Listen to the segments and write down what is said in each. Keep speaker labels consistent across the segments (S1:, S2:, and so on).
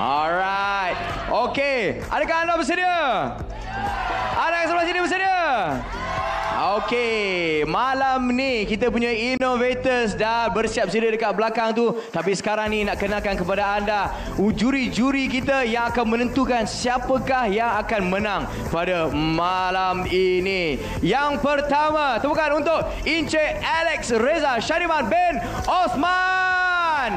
S1: Alright. Okey, adakah anda bersedia? Ada yang sebelah sini bersedia? Okey, malam ni kita punya innovators dah bersiap sedia dekat belakang tu. Tapi sekarang ni nak kenalkan kepada anda juri-juri kita yang akan menentukan siapakah yang akan menang pada malam ini. Yang pertama, tepukan untuk Encik Alex Reza Syariman bin Osman,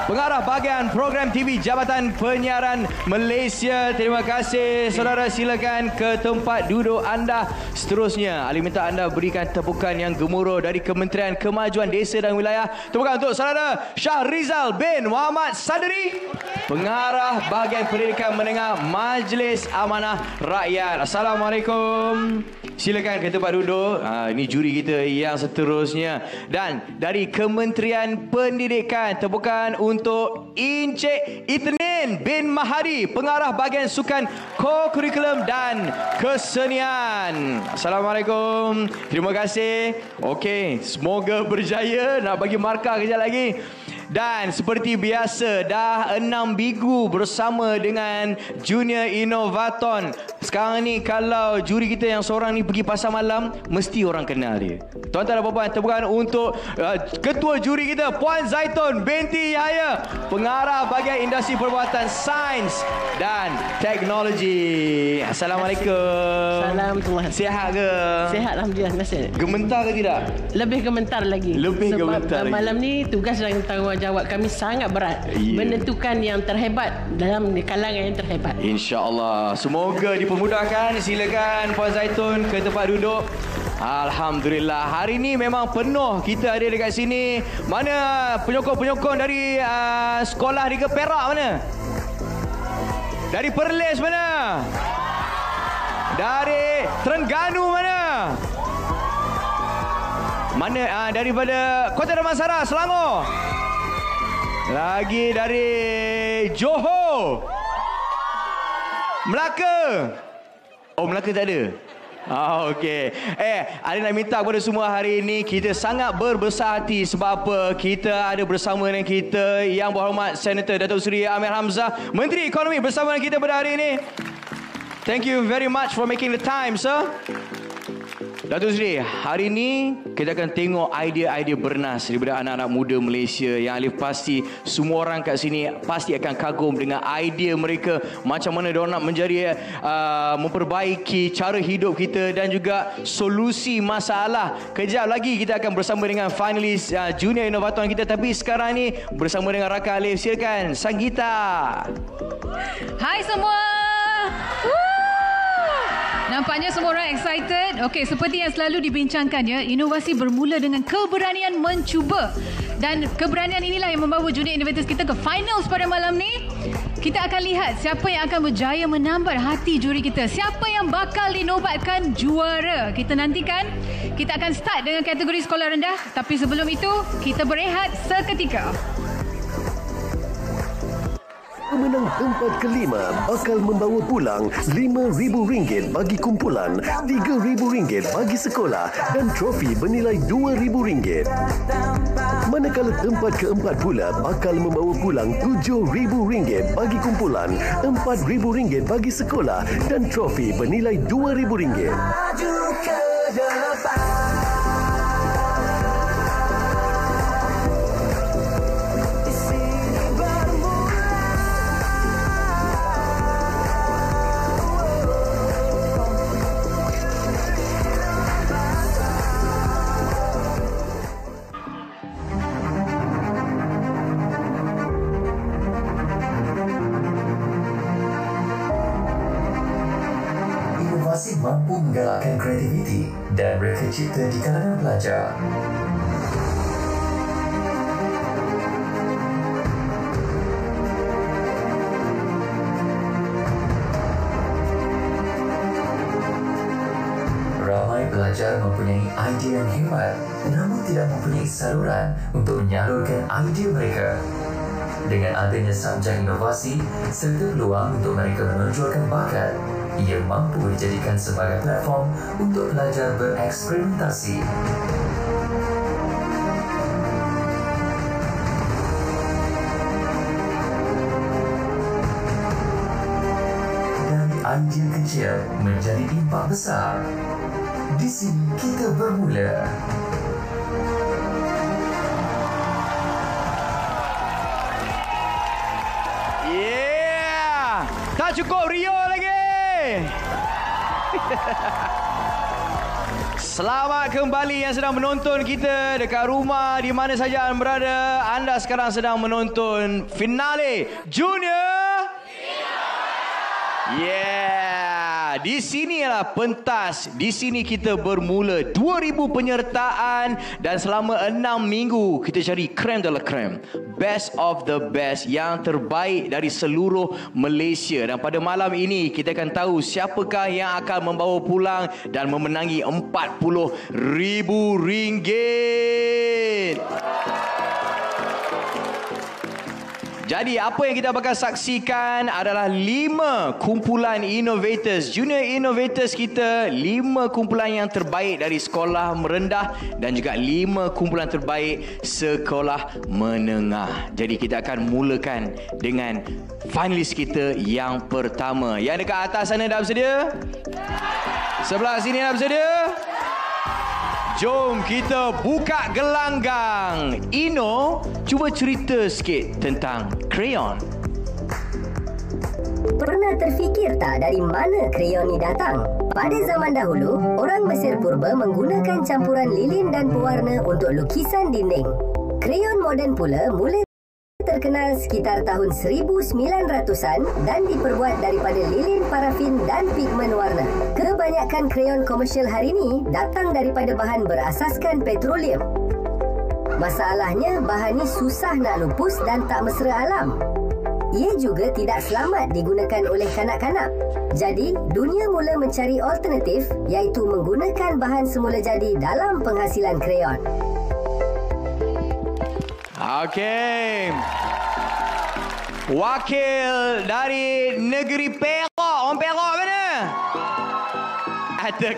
S1: pengarah bahagian program TV Jabatan Penyiaran Malaysia. Terima kasih saudara, silakan ke tempat duduk anda. Seterusnya, Ali minta anda berikan tepukan yang gemuruh dari Kementerian Kemajuan Desa dan Wilayah. Tepukan untuk saudara Syahrizal bin Muhammad Sadri, pengarah bahagian pendidikan menengah Majlis Amanah Rakyat. Assalamualaikum. Silakan ke tempat duduk. Ini juri kita yang seterusnya. Dan dari Kementerian Pendidikan, tepukan untuk Encik Ithnin bin Mahadi, pengarah bahagian sukan co-curriculum dan kesenian. Assalamualaikum. Terima kasih. Okey, semoga berjaya. Nak bagi markah kejap lagi. Dan seperti biasa, dah 6 minggu bersama dengan Junior Innovaton. Sekarang ni kalau juri kita yang seorang ni pergi pasar malam, mesti orang kenal dia. Tuan-tuan dan puan-puan, tepukan untuk ketua juri kita, Puan Zaitun binti Yahya, pengarah bahagian industri perbuatan sains dan teknologi. Assalamualaikum.
S2: Salam Tuhan.
S1: Sihat ke?
S2: Sihat alhamdulillah. Terima kasih.
S1: Gementar ke tidak?
S2: Lebih gementar lagi.
S1: Lebih
S2: sebab
S1: gementar lagi.
S2: malam ni tugas dan tanggungjawab kami sangat berat. Menentukan yang terhebat dalam kalangan yang terhebat.
S1: InsyaAllah. Semoga dipermudahkan. Silakan Puan Zaitun ke tempat duduk. Alhamdulillah. Hari ni memang penuh kita ada dekat sini. Mana penyokong-penyokong dari sekolah di Perak mana? Dari Perlis mana? Dari Terengganu mana? Mana? Daripada Kota Damansara, Selangor. Lagi dari Johor. Melaka. Oh, Melaka tak ada. Okey. Ali nak minta kepada semua hari ini, kita sangat berbesar hati sebab apa? Kita ada bersama dengan kita Yang Berhormat Senator Datuk Seri Amir Hamzah, Menteri Ekonomi bersama dengan kita pada hari ini. Thank you very much for making the time, sir. Datuk Seri, hari ini kita akan tengok idea-idea bernas daripada anak-anak muda Malaysia yang Alif pasti semua orang kat sini pasti akan kagum dengan idea mereka, macam mana diorang nak menjadi memperbaiki cara hidup kita dan juga solusi masalah. Kejap lagi kita akan bersama dengan finalis Junior Innovator kita, tapi sekarang ni bersama dengan rakan Alif. Silakan Sanggita.
S3: Hai semua. Nampaknya semua orang excited. Okey, seperti yang selalu dibincangkan ya, inovasi bermula dengan keberanian mencuba. Dan keberanian inilah yang membawa Junior Innovators kita ke finals pada malam ni. Kita akan lihat siapa yang akan berjaya menambat hati juri kita. Siapa yang bakal dinobatkan juara. Kita nantikan. Kita akan start dengan kategori sekolah rendah. Tapi sebelum itu, kita berehat seketika.
S4: Pemenang tempat kelima bakal membawa pulang RM5,000 bagi kumpulan, RM3,000 bagi sekolah dan trofi bernilai RM2,000. Manakala tempat keempat pula bakal membawa pulang RM7,000 bagi kumpulan, RM4,000 bagi sekolah dan trofi bernilai RM2,000.
S5: Mampu menggalakkan kreativiti dan reka cipta di kalangan pelajar. Ramai pelajar mempunyai idea yang hebat, namun tidak mempunyai saluran untuk menyalurkan idea mereka. Dengan adanya sabjak inovasi serta peluang untuk mereka menonjolkan bakat, ia mampu dijadikan sebagai platform untuk pelajar bereksperimentasi. idea kecil menjadi impak besar. Di sini kita bermula.
S1: Yeah! Tak cukup Rio lagi. Selamat kembali yang sedang menonton kita dekat rumah, di mana saja anda berada. Anda sekarang sedang menonton finale Junior. Yeah, di sinilah pentas. Di sini kita bermula 2000 penyertaan dan selama 6 minggu kita cari creme de la creme, best of the best yang terbaik dari seluruh Malaysia. Dan pada malam ini kita akan tahu siapakah yang akan membawa pulang dan memenangi RM40,000. Jadi apa yang kita bakal saksikan adalah 5 kumpulan innovators, junior innovators kita, 5 kumpulan yang terbaik dari sekolah merendah dan juga 5 kumpulan terbaik sekolah menengah. Jadi kita akan mulakan dengan finalis kita yang pertama. Yang dekat atas sana dah bersedia? Sebelah sini dah bersedia? Jom kita buka gelanggang. Ino, cuba cerita sikit tentang krayon.
S6: Pernah terfikir tak dari mana krayon ni datang? Pada zaman dahulu, orang Mesir purba menggunakan campuran lilin dan pewarna untuk lukisan dinding. Krayon moden pula mula terkenal sekitar tahun 1900-an dan diperbuat daripada lilin, parafin dan pigmen warna. Kebanyakan krayon komersial hari ini datang daripada bahan berasaskan petroleum. Masalahnya, bahan ni susah nak lupus dan tak mesra alam. Ia juga tidak selamat digunakan oleh kanak-kanak. Jadi, dunia mula mencari alternatif iaitu menggunakan bahan semula jadi dalam penghasilan krayon.
S1: Okey. Wakil dari negeri Perak. Orang Perak mana? Ada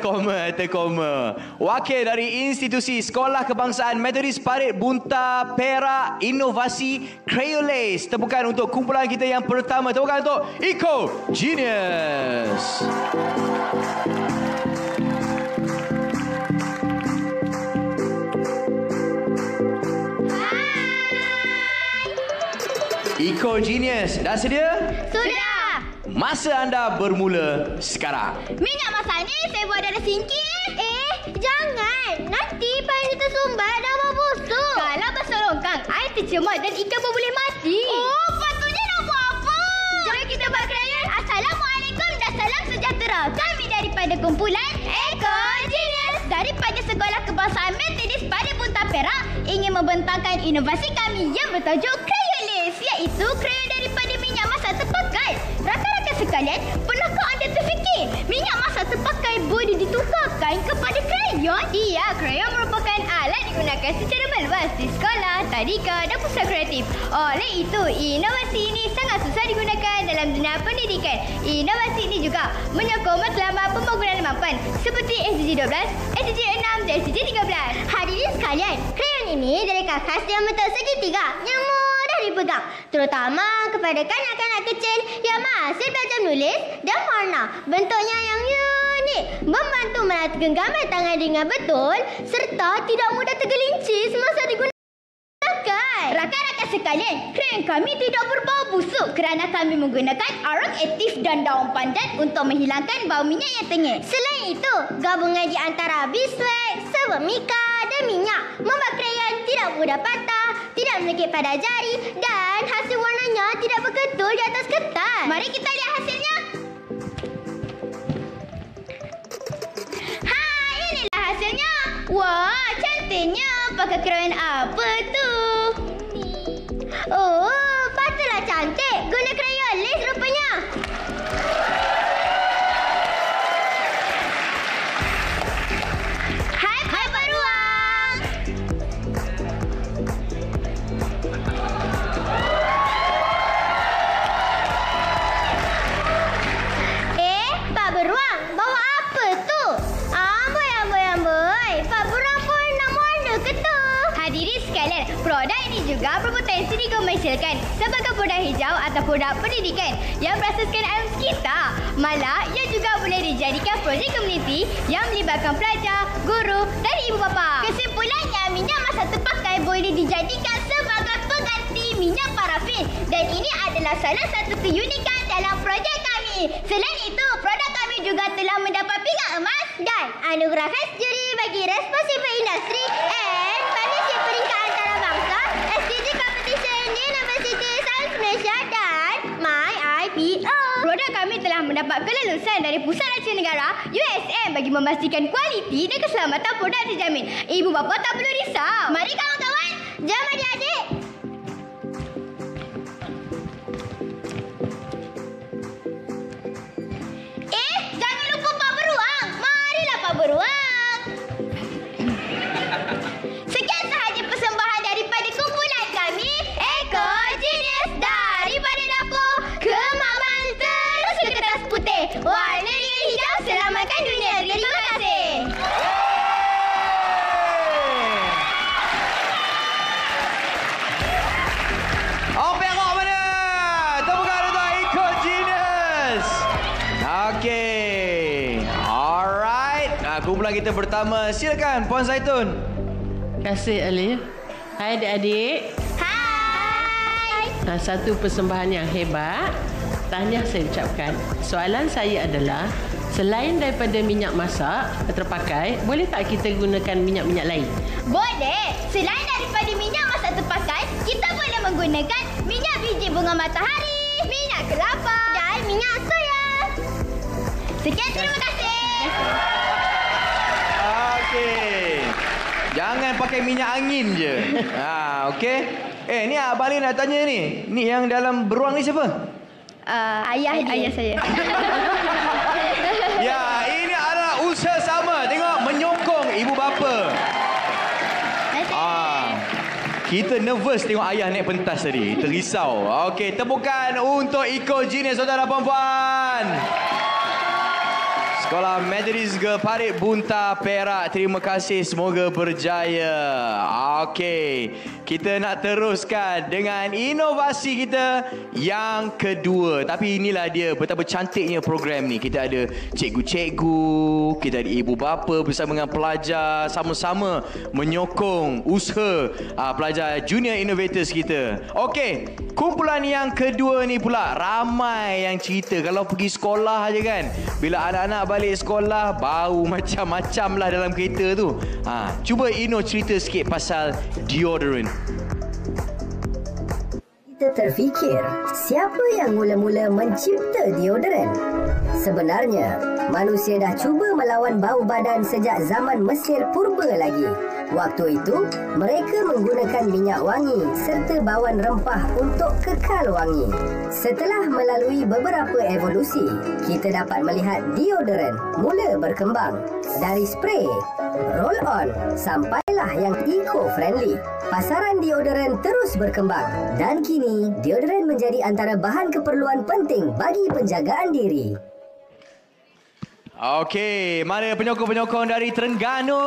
S1: koma. Wakil dari institusi Sekolah Kebangsaan Metodis Parit Bunta Perak Inovasi Crayolace. Tepukan untuk kumpulan kita yang pertama. Tepukan untuk Eco Genius. Eco Genius, dah sedia?
S7: Sudah.
S1: Masa anda bermula sekarang.
S7: Minyak masak ni saya buat dalam sinki. Jangan. Nanti payah tersumbat dan membusuk. Kalau basuh longkang, air tercemar dan ikan pun boleh mati. Oh, patutnya nak buat apa? Jom kita buat krayon. Assalamualaikum dan salam sejahtera. Kami daripada kumpulan Eco Genius. Daripada Sekolah Kebangsaan Metodis Parit Bunta Perak ingin membentangkan inovasi kami yang bertajuk Crayolace, iaitu krayon daripada minyak masak terpakai. Rakan-rakan sekalian, pernahkah anda terfikir minyak masak terpakai boleh ditukarkan kepada krayon? Iya, krayon merupakan alat digunakan secara meluas di sekolah, tadika dan pusat kreatif. Oleh itu, inovasi ini sangat susah digunakan dalam dunia pendidikan. Inovasi ini juga menyokong matlamat pembangunan mampan seperti SDG 12, SDG 6 dan SDG 13. Hadirin sekalian, krayon ini dari kakas yang bentuk segitiga yang mudah dipegang, terutama kepada kanak-kanak kecil yang masih belajar menulis dan warna. Bentuknya yang unik, membantu menatkan gambar tangan dengan betul serta tidak mudah tergelincir semasa digunakan. Rakan-rakan sekalian, krayon kami tidak berbau busuk kerana kami menggunakan arang aktif dan daun pandan untuk menghilangkan bau minyak yang tenyet. Selain itu, gabungan di antara beeswax, serbuk mika dan minyak membuat krayon tidak mudah patah, tidak melekit pada jari dan hasil warnanya tidak berketul di atas kertas. Mari kita lihat hasilnya. Inilah hasilnya. Wah, cantiknya. Pakai krayon apa tu? Oh, patutlah cantik. Guna Crayolace rupanya. Hai beruang. Pak Beruang, bawa apa tu? Amboi. Pak Beruang pun nak warna ke tu? Hadirin sekalian, produk ini juga berpotensi dikomersialkan sebagai produk hijau atau produk pendidikan yang berasaskan alam sekitar. Malah, ia juga boleh dijadikan projek komuniti yang melibatkan pelajar, guru dan ibu bapa. Kesimpulannya, minyak masak terpakai boleh dijadikan sebagai pengganti minyak parafin dan ini adalah salah satu keunikan dalam projek kami. Selain itu, produk kami juga telah mendapat pingat emas dan anugerah khas juri bagi Responsible Industry and Partnership peringkat antarabangsa SDG Competition University Sains Malaysia dan MyIPO. Produk kami telah mendapat kelulusan dari Pusat Racun Negara USM bagi memastikan kualiti dan keselamatan produk terjamin. Ibu bapa tak perlu risau. Mari kawan-kawan, jom adik-adik. Jangan lupa Pak Beruang. Marilah Pak Beruang. Sekian sahaja persembahan daripada kumpulan kami Eco Genius daripada dapur ke mak mantel sekertas putih warna dengan hijau selamatkan dunia. Terima kasih.
S1: Pengok mana? Tepukan untuk Eco Genius. Okey. Alright. Kumpulan kita pertama. Silakan Puan Zaitun.
S2: Terima kasih Alif. Hai adik-adik.
S7: Hai.
S2: Satu persembahan yang hebat. Tahniah saya ucapkan. Soalan saya adalah, selain daripada minyak masak terpakai, boleh tak kita gunakan minyak-minyak lain?
S7: Boleh. Selain daripada minyak masak terpakai, kita boleh menggunakan minyak biji bunga matahari, minyak kelapa dan minyak soya. Sekian, terima kasih.
S1: Okey. Jangan pakai minyak angin je. Okey. Ni Abang Ali nak tanya ni. Ni yang dalam beruang ni siapa?
S7: Ayah saya.
S1: Ya, ini adalah usaha sama. Tengok, menyokong ibu bapa. Kita nervous tengok ayah naik pentas tadi. Terisau. Okey, tepukan untuk Eco Genius, saudara perempuan. Sekolah Methodist Girl Parit Bunta Perak. Terima kasih, semoga berjaya. Okey, kita nak teruskan dengan inovasi kita yang kedua. Tapi inilah dia betapa cantiknya program ni. Kita ada cikgu-cikgu, kita ada ibu bapa bersama dengan pelajar, sama-sama menyokong usaha pelajar junior innovators kita. Okey, kumpulan yang kedua ni pula ramai yang cerita kalau pergi sekolah aja kan. Bila anak-anak balik sekolah, bau macam-macam lah dalam kereta tu. Cuba Ino cerita sikit pasal deodorant.
S6: Kita terfikir, siapa yang mula-mula mencipta deodorant? Sebenarnya, manusia dah cuba melawan bau badan sejak zaman Mesir purba lagi. Waktu itu, mereka menggunakan minyak wangi serta bawang rempah untuk kekal wangi. Setelah melalui beberapa evolusi, kita dapat melihat deodorant mula berkembang. Dari spray, roll-on, sampailah yang eco-friendly. Pasaran deodorant terus berkembang dan kini deodorant menjadi antara bahan keperluan penting bagi penjagaan diri.
S1: Okey, mana penyokong-penyokong dari Terengganu?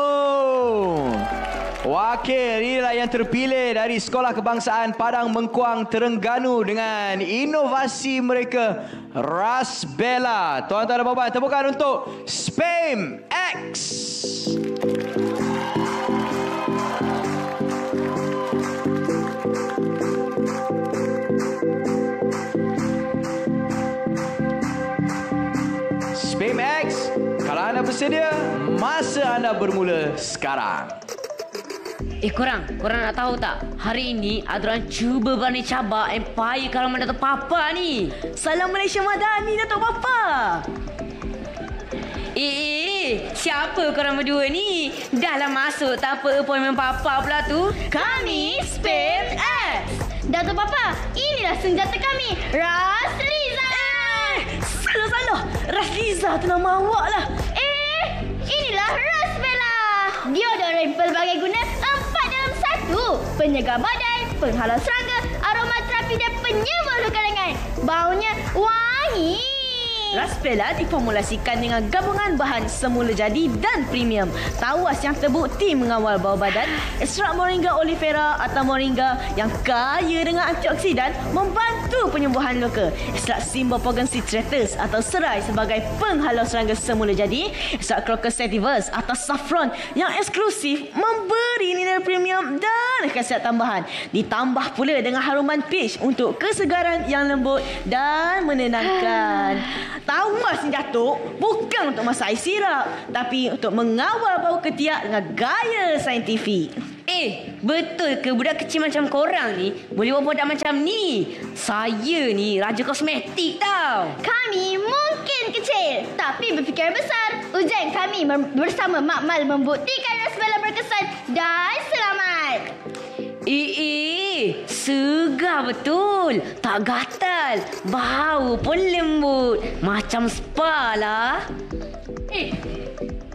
S1: Wakil inilah yang terpilih dari Sekolah Kebangsaan Padang Mengkuang Terengganu dengan inovasi mereka Rasbella. Tuan-tuan dan puan-puan, tepukan untuk Spam X. Spam X, kalau anda bersedia, masa anda bermula sekarang.
S8: Korang nak tahu tak? Hari ini ada orang cuba berani cabar Empire Karaman Datuk Papa ni. Salam Malaysia Madani Datuk Papa. Siapa korang berdua ni? Dah lah masuk tak apa appointment Papa pula tu. Kami Spam X.
S7: Datuk Papa, inilah senjata kami, Rasliza.
S8: Salah. Rasliza tu nama awak lah.
S7: Inilah Rasbella. Deodorant pelbagai guna, 4 dalam 1. Penyegar badan, penghalau serangga, aromaterapi dan penyembuh luka lengan. Baunya wangi.
S8: Rasbella diformulasikan dengan gabungan bahan semula jadi dan premium. Tawas yang terbukti mengawal bau badan, ekstrak moringa olivera atau moringa yang kaya dengan antioksidan membantu penyembuhan luka. Ekstrak Cymbopogon citratus atau serai sebagai penghalau serangga semula jadi. Ekstrak Crocus sativus atau saffron yang eksklusif memberi nilai premium dan khasiat tambahan. Ditambah pula dengan haruman peach untuk kesegaran yang lembut dan menenangkan. Tawas ni Datuk bukan untuk masak air sirap, tapi untuk mengawal bau ketiak dengan gaya saintifik.
S2: Betul ke budak kecil macam korang ni boleh buat produk macam ni? Saya ni raja kosmetik tau.
S7: Kami mungkin kecil, tapi berfikir besar. Ujian kami bersama Mak Mal membuktikan Rasbella berkesan dan selamat.
S2: Segar betul. Tak gatal. Bau pun lembut. Macam spa lah.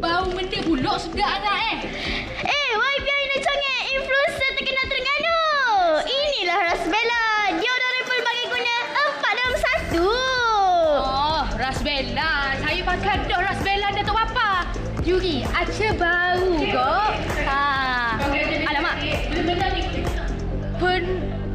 S3: Bau benda buluk sedap anak
S7: Why biar Ina cangit influencer terkenal Terengganu. Inilah Rasbella. Deodoran pelbagai guna 4 dalam 1.
S3: Oh, Rasbella. Saya pakai dok Rasbella Datuk Papa. Yuri, aca bau kok. Alamak. Benda ni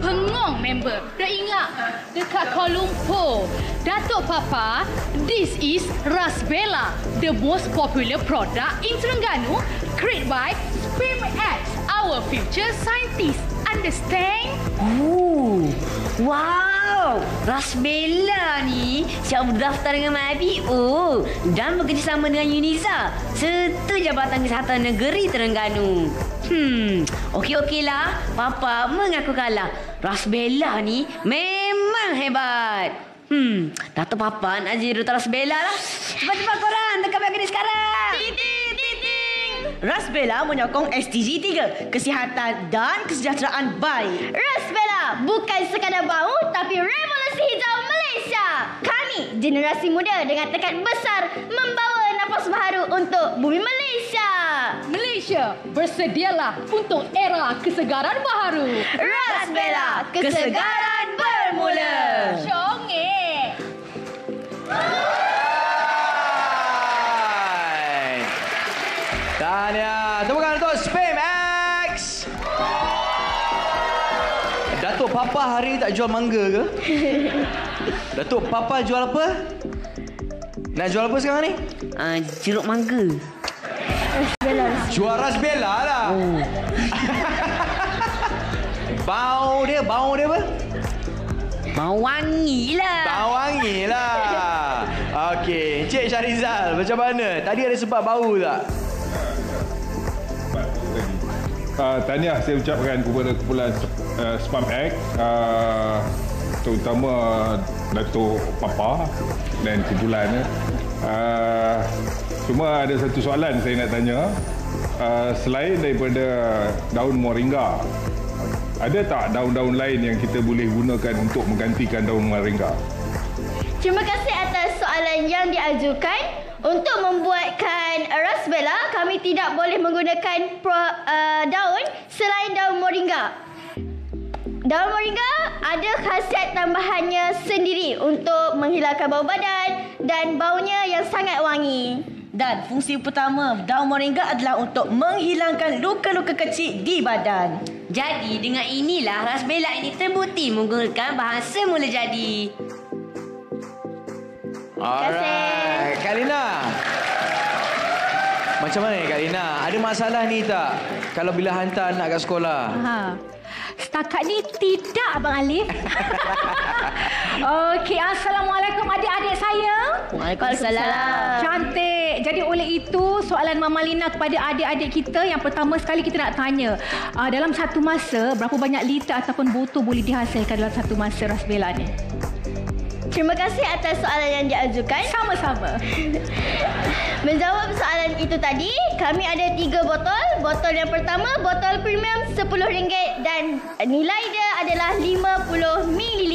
S3: pengong member. Dah ingat dekat Kuala Lumpur. Datuk Papa, this is Rasbella, the most popular product in Terengganu, created by SPIMX, our future scientist. Understand?
S2: Wow, Rasbella ni siap berdaftar dengan MABI dan bekerjasama dengan UNISA serta Jabatan Kesihatan Negeri Terengganu. Okey-okeylah, Papa mengaku kalah. Rasbella ni memang hebat. Datuk Papa nak jadi Duta Rasbella lah. Cepat-cepat korang dekat bagi ni sekarang. Rasbella menyokong SDG 3, kesihatan dan kesejahteraan bayi.
S7: Rasbella bukan sekadar bau, tapi revolusi hijau Malaysia. Kami, generasi muda dengan tekad besar, membawa nafas baharu untuk bumi Malaysia.
S3: Malaysia, bersedialah untuk era kesegaran baharu.
S7: Rasbella, kesegaran bermula.
S3: Syongek.
S1: Tahniah. Tepuk tangan untuk SPIMX. Datuk Papa hari ni tak jual mangga ke? Datuk Papa jual apa? Nak jual apa sekarang ni?
S2: Jeruk mangga.
S7: Rasbella.
S1: Jual Rasbella lah. Bau dia apa?
S2: Bau wangi lah.
S1: Bau wangi lah. Okey, Encik Syarizal, macam mana? Tadi ada sebab bau tak?
S9: Tahniah saya ucapkan kepada kumpulan SPIMX, terutama Datuk Papa dan kumpulan. Cuma ada satu soalan saya nak tanya. Selain daripada daun moringa, ada tak daun-daun lain yang kita boleh gunakan untuk menggantikan daun moringa?
S7: Terima kasih atas soalan yang diajukan. Untuk membuatkan Rasbella, kami tidak boleh menggunakan daun selain daun moringa. Daun moringa ada khasiat tambahannya sendiri untuk menghilangkan bau badan dan baunya yang sangat wangi.
S8: Dan fungsi utama daun moringa adalah untuk menghilangkan luka-luka kecil di badan.
S2: Jadi dengan inilah Rasbella ini terbukti menggunakan bahan semula jadi.
S1: Alright, Kak Lina. Macam mana Kak Lina? Ada masalah ni tak? Kalau bila hantar anak kat sekolah?
S3: Setakat ni tidak, Abang Alif. Okey, Assalamualaikum adik-adik saya.
S2: Waalaikumsalam.
S3: Cantik. Jadi oleh itu, soalan Mama Lina kepada adik-adik kita, yang pertama sekali kita nak tanya, dalam satu masa, berapa banyak liter ataupun botol boleh dihasilkan dalam satu masa Rasbella ni?
S7: Terima kasih atas soalan yang diajukan.
S3: Sama-sama.
S7: Menjawab soalan itu tadi, kami ada 3 botol. Botol yang pertama, botol premium RM10 dan nilai dia adalah 50 ml.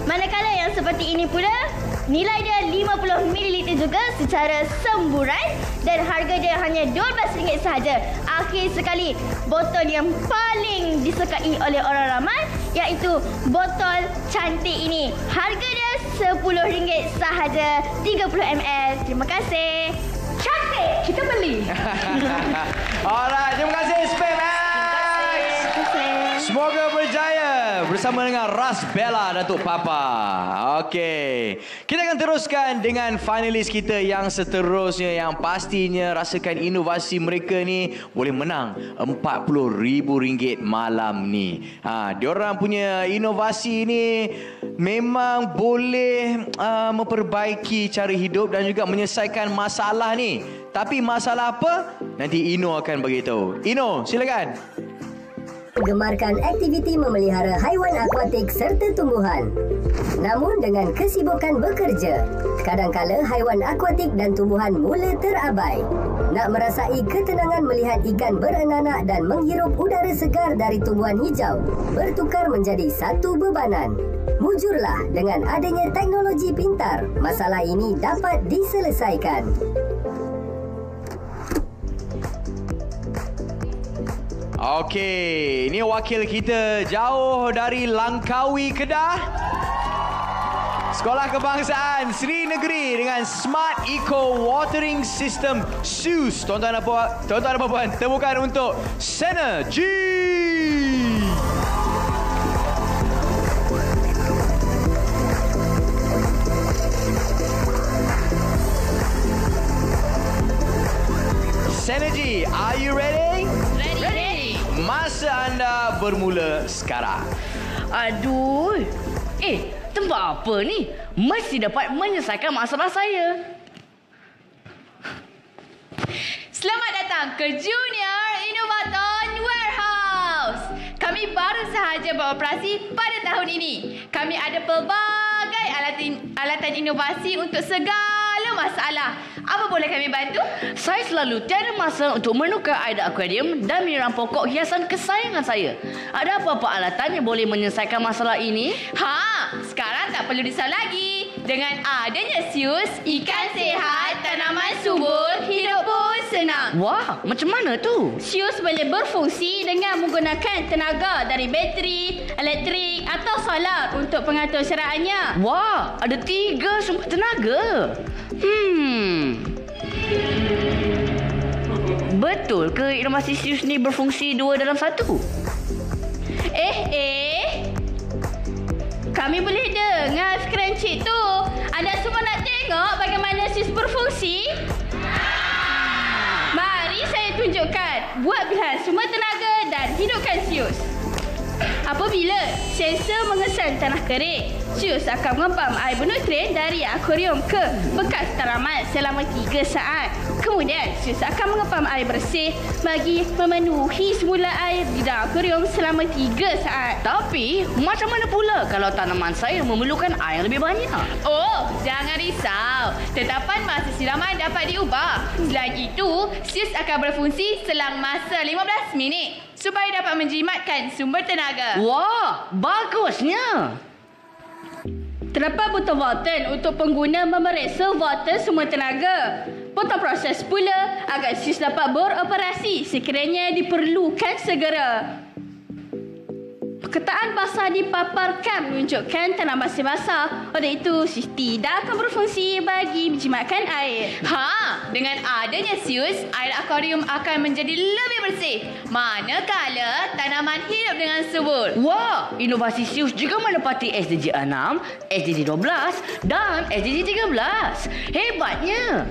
S7: Manakala yang seperti ini pula, nilai dia 50 ml juga secara semburan dan harga dia hanya RM12 sahaja. Akhir sekali, botol yang paling disukai oleh orang ramai iaitu botol cantik ini. Harga dia RM10 sahaja 30 ml. Terima kasih. Cantik. Kita beli.
S1: Alright, terima kasih Spam X. Semoga berjaya bersama dengan Ras Bella Datuk Papa. Okey. Kita akan teruskan dengan finalis kita yang seterusnya yang pastinya rasakan inovasi mereka ni boleh menang RM40,000 malam ni. Diorang punya inovasi ni memang boleh memperbaiki cara hidup dan juga menyelesaikan masalah ni. Tapi masalah apa? Nanti Ino akan beritahu. Ino, silakan.
S6: Gemarkan aktiviti memelihara haiwan akuatik serta tumbuhan. Namun dengan kesibukan bekerja, kadangkala haiwan akuatik dan tumbuhan mula terabai. Nak merasai ketenangan melihat ikan beranak dan menghirup udara segar dari tumbuhan hijau bertukar menjadi satu bebanan. Mujurlah dengan adanya teknologi pintar, masalah ini dapat diselesaikan.
S1: Okey, ini wakil kita jauh dari Langkawi, Kedah. Sekolah Kebangsaan Sri Negeri dengan Smart Eco Watering System SUS. Tuan-tuan dan puan, temukan untuk Synergy. Synergy, are you ready?
S2: Ready.
S1: Masa anda bermula sekarang.
S2: Aduh. Tempat apa ni? Mesti dapat menyelesaikan masalah saya.
S3: Selamat datang ke Junior Innovaton Warehouse. Kami baru sahaja beroperasi pada tahun ini. Kami ada pelbagai alatan inovasi untuk segala masalah. Apa boleh kami bantu?
S2: Saya selalu tiada masa untuk menukar air akuarium dan mineral pokok hiasan kesayangan saya. Ada apa-apa alatan yang boleh menyelesaikan masalah ini?
S3: Sekarang tak perlu risau lagi. Dengan adanya SUS, ikan sihat, tanaman subur, hidup pun senang.
S2: Wah, macam mana tu?
S3: SUS boleh berfungsi dengan menggunakan tenaga dari bateri, elektrik atau solar untuk pengatur syaraannya.
S2: Wah, ada 3 sumber tenaga. Betul ke inovasi SUS ni berfungsi 2 dalam 1?
S3: Kami boleh dengar skrin cik tu. Anda semua nak tengok bagaimana SUS berfungsi? Mari saya tunjukkan. Buat pilihan sumber tenaga dan hidupkan SUS. Apabila sensor mengesan tanah kering, SUS akan mengempam air bernutrien dari akuarium ke bekas tanaman selama 3 saat. Kemudian, SUS akan mengempam air bersih bagi memenuhi semula air di dalam akuarium selama 3 saat.
S2: Tapi, macam mana pula kalau tanaman saya memerlukan air lebih banyak?
S3: Oh, jangan risau. Tetapan masa siraman dapat diubah. Selain itu, SUS akan berfungsi selang masa 15 minit supaya dapat menjimatkan sumber tenaga.
S2: Wah, bagusnya.
S3: Terdapat butang button untuk pengguna memeriksa button sumber tenaga. Butang proses pula agar SUS dapat beroperasi sekiranya diperlukan segera. Perkataan basah dipaparkan menunjukkan tanah masih basah. Oleh itu, SUS tidak akan berfungsi bagi menjimatkan air. Dengan adanya SUS, air akuarium akan menjadi lebih bersih. Manakala tanaman hidup dengan subur.
S2: Wah, inovasi SUS juga menepati SDG 6, SDG 12 dan SDG 13. Hebatnya.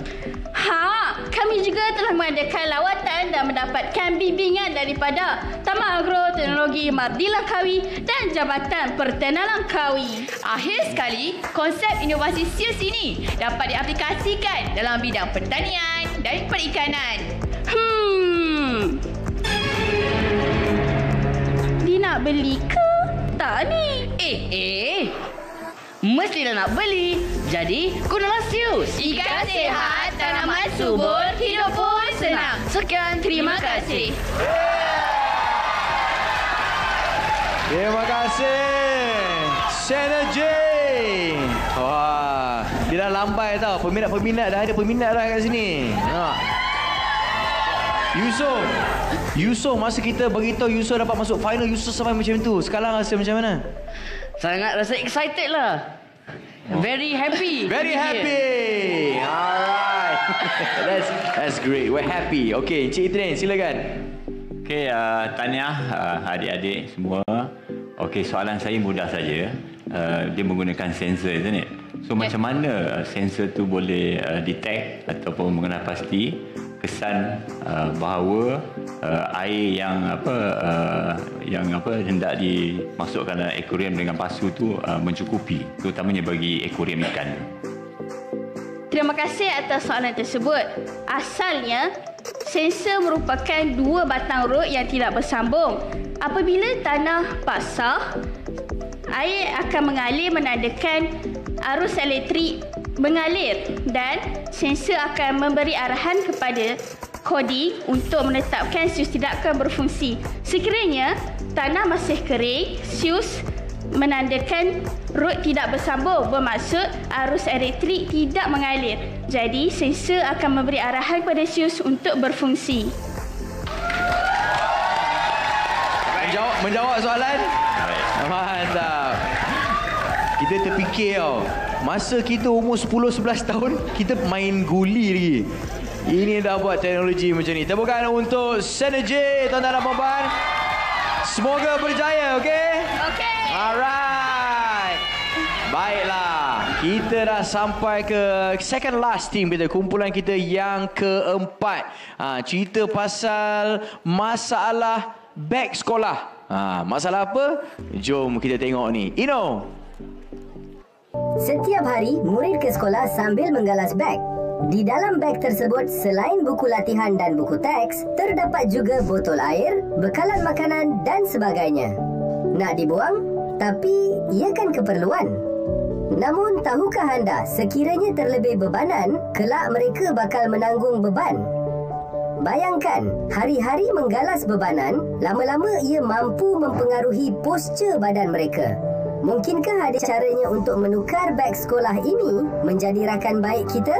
S3: Kami juga telah mengadakan lawatan dan mendapatkan bimbingan daripada Taman Agro Teknologi Mardi Langkawi dan Jabatan Pertanian Langkawi. Akhir sekali, konsep inovasi SUS ini dapat diaplikasikan dalam bidang pertanian dan perikanan. Dia nak beli ke tak ni?
S2: Mestilah nak beli. Jadi, gunalah SUS.
S3: Ikan sihat, tanaman subur, hidup pun senang.
S2: Sekian, terima kasih.
S1: Terima kasih Synergy. Wah, dia dah lambai tau. Peminat-peminat dah ada peminat dah kat sini. Yusof, masa kita beritahu Yusof dapat masuk final, Yusof sampai macam tu. Sekarang rasa macam mana?
S2: Sangat rasa excited lah. Very happy.
S1: Very happy. Alright. That's great. We're happy. Okay, Encik Itrin, silakan.
S10: Okay, tahniah adik-adik semua. Okay, soalan saya mudah saja. Dia menggunakan sensor, isn't it? So, macam mana sensor tu boleh detect ataupun mengenal pasti kesan bahawa air yang hendak dimasukkan dalam akuarium dengan pasu tu mencukupi, terutamanya bagi akuarium ikan.
S7: Terima kasih atas soalan tersebut. Asalnya, sensor merupakan dua batang rod yang tidak bersambung. Apabila tanah basah, air akan mengalir menandakan arus elektrik mengalir dan sensor akan memberi arahan kepada coding untuk menetapkan sius tidak akan berfungsi. Sekiranya tanah masih kering, sius menandakan rod tidak bersambung, bermaksud arus elektrik tidak mengalir. Jadi sensor akan memberi arahan kepada sius untuk berfungsi.
S1: Menjawab soalan? Mantap. Kita terfikir tau, masa kita umur 10-11 tahun, kita main guli lagi. Ini dah buat teknologi macam ni. Tepukan untuk Synergy, tuan-tuan dan puan-puan. Semoga berjaya, okey?
S7: Okey.
S1: Alright. Baiklah, kita dah sampai ke second last team kita, kumpulan kita yang keempat. Cerita pasal masalah beg sekolah. Masalah apa? Jom kita tengok ni. Ino.
S6: Setiap hari, murid ke sekolah sambil menggalas beg. Di dalam beg tersebut, selain buku latihan dan buku teks, terdapat juga botol air, bekalan makanan dan sebagainya. Nak dibuang? Tapi ia kan keperluan. Namun, tahukah anda, sekiranya terlebih bebanan, kelak mereka bakal menanggung beban. Bayangkan, hari-hari menggalas bebanan, lama-lama ia mampu mempengaruhi postur badan mereka. Mungkinkah ada caranya untuk menukar beg sekolah ini menjadi rakan baik kita?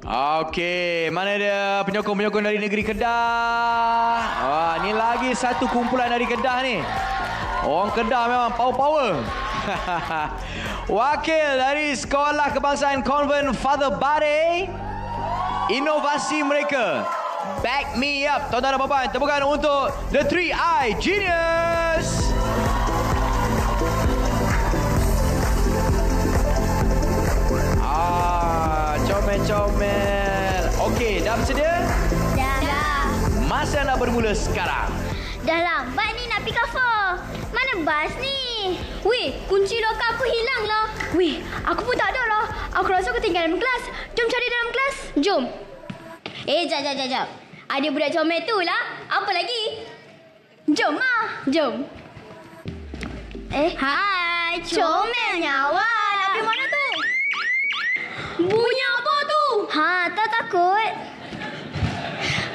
S1: Okey, mana dia penyokong-penyokong dari negeri Kedah? Ni lagi satu kumpulan dari Kedah ni. Orang Kedah memang power-power. Wakil dari Sekolah Kebangsaan Convent Father Bare. Inovasi mereka, back me up. Tuan-tuan dan puan-puan, tepukan untuk The 3i Genius. Comel-comel. Okey, dah bersedia?
S7: Dah.
S1: Masa nak bermula sekarang.
S7: Dah lambat ni nak pergi kafe. Mana bas ni? Weh, kunci loka aku hilang lah. Weh, aku pun tak ada lah. Aku rasa aku tinggal dalam kelas. Jom cari dalam kelas. Jom. Jap. Ada budak comel tu lah. Apa lagi? Jom lah. Jom. Hai. Comelnya awak. Nak pergi mana tu? Bunyi apa tu? Tak takut.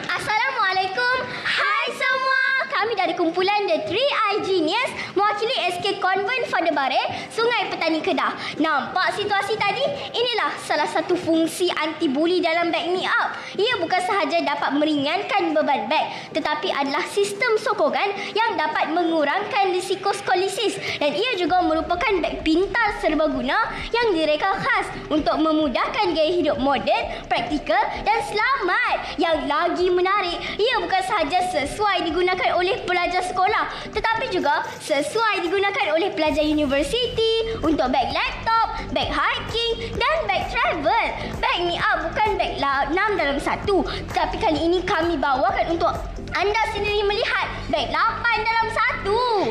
S7: Assalamualaikum. Hai semua. Kami dari kumpulan The 3i Genius mewakili SK Convent Father Bare, Sungai Petani Kedah. Nampak situasi tadi? Inilah salah satu fungsi anti-buli dalam Back Me Up. Ia bukan sahaja dapat meringankan beban beg, tetapi adalah sistem sokongan yang dapat mengurangkan risiko skolisis, dan ia juga merupakan beg pintar serbaguna yang direka khas untuk memudahkan gaya hidup moden, praktikal dan selamat. Yang lagi menarik, ia bukan sahaja sesuai digunakan oleh pelajar sekolah, tetapi juga sesuai digunakan oleh pelajar universiti untuk beg laptop, beg hiking dan beg travel. Beg Me Up bukan beg 6 dalam 1, tetapi kali ini kami bawakan untuk anda sendiri melihat beg 8 dalam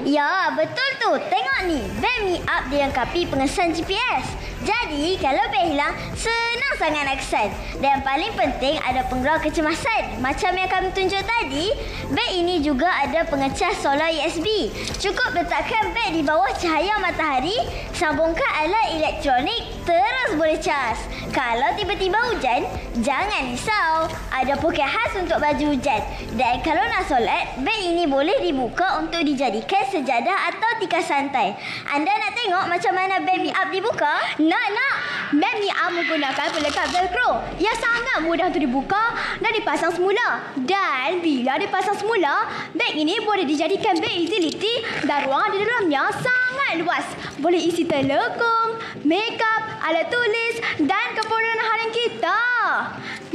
S7: 1. Ya, betul tu. Tengok ni, beg Me Up dilengkapi pengesan GPS. Jadi, kalau beg hilang, senang sangat nak kesan. Dan yang paling penting, ada pengeluar kecemasan. Macam yang kami tunjuk tadi, beg ini juga ada pengecas solar USB. Cukup letakkan beg di bawah cahaya matahari, sambungkan alat elektronik, terus boleh cas. Kalau tiba-tiba hujan, jangan risau. Ada poket khas untuk baju hujan. Dan kalau nak solat, beg ini boleh dibuka untuk dijadikan sejadah atau tikar santai. Anda nak tengok macam mana beg Me Up dibuka? Nak. nak? Beg ni menggunakan pelekat velcro yang sangat mudah untuk dibuka dan dipasang semula. Dan bila dipasang semula, beg ini boleh dijadikan beg utility dan ruang di dalamnya sangat luas. Boleh isi telekung, makeup, alat tulis dan keperluan harian kita.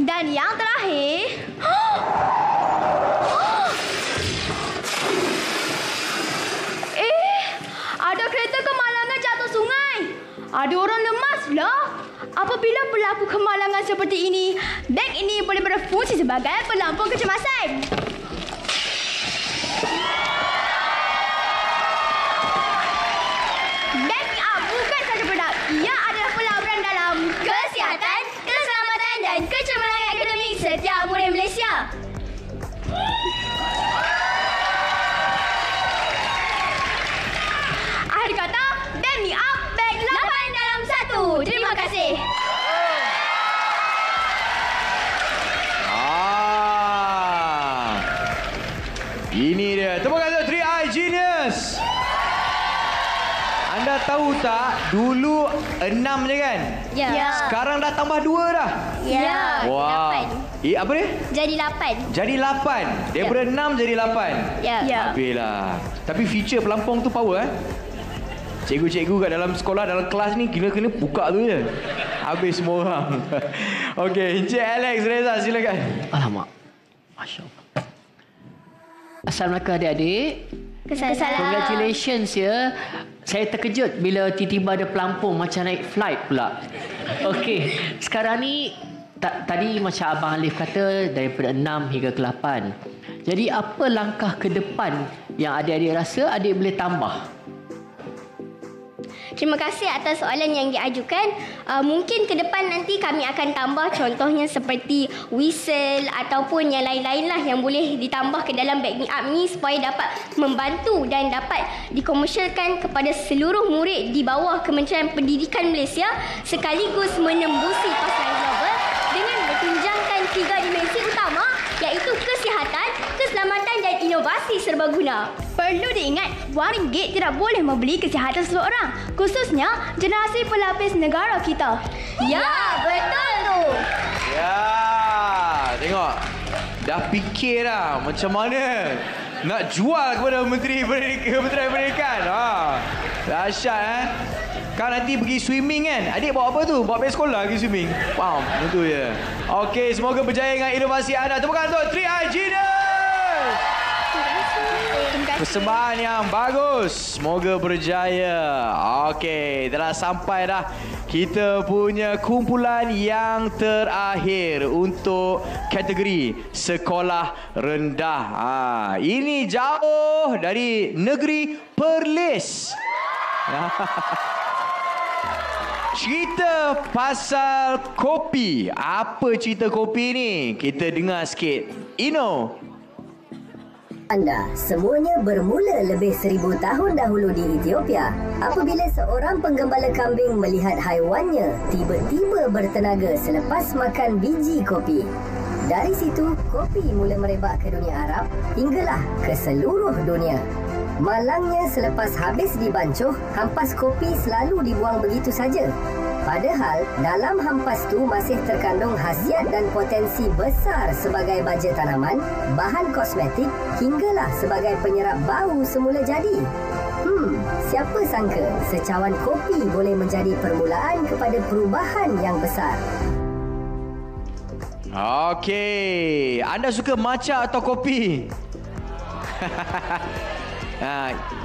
S7: Dan yang terakhir... ada kereta kemalangan jatuh sungai. Ada orang lemas lah. Apabila berlaku kemalangan seperti ini, beg ini boleh berfungsi sebagai pelampung kecemasan. Beg ni bukan sahaja produk. Ia adalah pelaburan dalam kesihatan, keselamatan dan kecemerlangan akademik setiap murid Malaysia. Akhir kata, beg ni beg 8 dalam 1. Terima kasih.
S1: Ini dia. Tepuk tangan 3i Genius. Anda tahu tak, dulu 6 je kan?
S7: Ya.
S1: Sekarang dah tambah 2 dah.
S7: Ya.
S1: Wah.
S7: 8.
S1: Apa dia?
S7: Jadi 8.
S1: Jadi 8. Daripada 6 jadi 8.
S7: Ya.
S1: Habislah. Tapi feature pelampung tu power Cikgu-cikgu kat dalam sekolah, dalam kelas ni kena buka tu je. Habis semua orang. Okey, Encik Alex Reza, silakan.
S11: Alamak. Masya Allah. Assalamualaikum adik-adik.
S7: Kesalam.
S11: Congratulations ya. Saya terkejut bila tiba-tiba ada pelampung macam naik flight pula. Okey, sekarang ni tadi macam Abang Alif kata daripada 6 hingga ke 8. Jadi apa langkah ke depan yang adik-adik rasa adik boleh tambah?
S7: Terima kasih atas soalan yang diajukan. Mungkin ke depan nanti kami akan tambah contohnya seperti whistle ataupun yang lain-lain lah yang boleh ditambah ke dalam beg ni up ni supaya dapat membantu dan dapat dikomersialkan kepada seluruh murid di bawah Kementerian Pendidikan Malaysia sekaligus menembusi pasaran global dengan bertunjangkan 3 dimensi utama iaitu kesihatan, keselamatan dan inovasi serbaguna. Perlu diingat, RM1 tidak boleh membeli kesihatan seseorang, khususnya generasi pelapis negara kita. Ya, betul tu.
S1: Ya, tengok. Dah fikir dah macam mana nak jual kepada Kementerian Pendidikan. Dahsyat Kan nanti pergi swimming kan. Adik bawa apa tu? Bawa beg sekolah pergi swimming. Faham? Itu je. Okey, semoga berjaya dengan inovasi anda. Tepuk tangan untuk 3i Genius. Persembahan yang bagus. Semoga berjaya. Okey, telah sampai dah kita punya kumpulan yang terakhir untuk kategori sekolah rendah. Ini jauh dari negeri Perlis. Cerita pasal kopi. Apa cerita kopi ni? Kita dengar sikit. Ino.
S6: Anda, semuanya bermula lebih 1000 tahun dahulu di Ethiopia. Apabila seorang penggembala kambing melihat haiwannya tiba-tiba bertenaga selepas makan biji kopi. Dari situ, kopi mula merebak ke dunia Arab hinggalah ke seluruh dunia. Malangnya selepas habis dibancuh, hampas kopi selalu dibuang begitu saja. Padahal, dalam hampas tu masih terkandung khasiat dan potensi besar sebagai baja tanaman, bahan kosmetik hinggalah sebagai penyerap bau semula jadi. Siapa sangka secawan kopi boleh menjadi permulaan kepada perubahan yang besar.
S1: Okey, anda suka matcha atau kopi?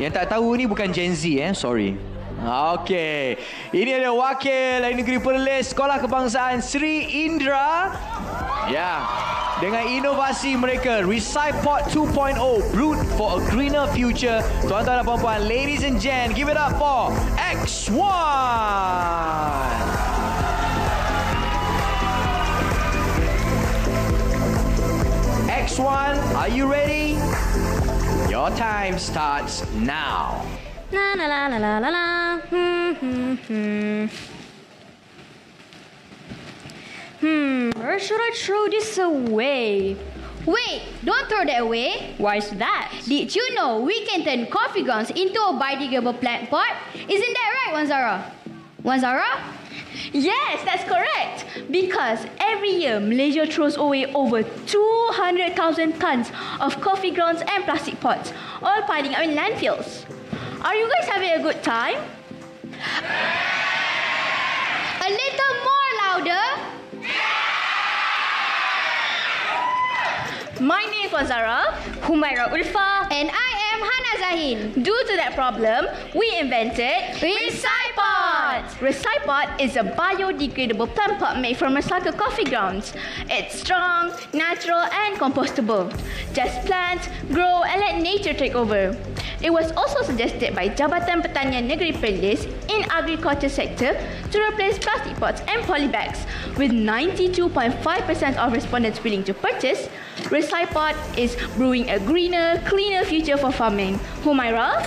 S1: Yang tak tahu ni bukan Gen Z sorry. Okey. Ini ada wakil dari negeri Perlis, Sekolah Kebangsaan Sri Indra. Ya. Dengan inovasi mereka, Recypot 2.0, Brewed for a Greener Future. Tuan-tuan dan puan-puan, ladies and gents, give it up for X1. X1, are you ready? Your time starts now.
S7: La la la la la la. Or should I throw this away? Wait, don't throw that away.
S2: Why is that?
S7: Did you know we can turn coffee grounds into a biodegradable plant pot? Isn't that right, Wanzara? Wanzara? Yes, that's correct. Because every year, Malaysia throws away over 200,000 tons of coffee grounds and plastic pots, all piling up in landfills. Are you guys having a good time? A little more louder. My name is Zara, Humaira Ulfa, and I am Hana Zahin. Due to that problem, we invented Recypot. Recypot is a biodegradable plant pot made from recycled coffee grounds. It's strong, natural, and compostable. Just plant, grow, and let nature take over. It was also suggested by Jabatan Pertanian Negeri Perlis in agriculture sector to replace plastic pots and polybags. With 92.5% of respondents willing to purchase, Recypot is brewing a greener, cleaner future for farming. Humaira?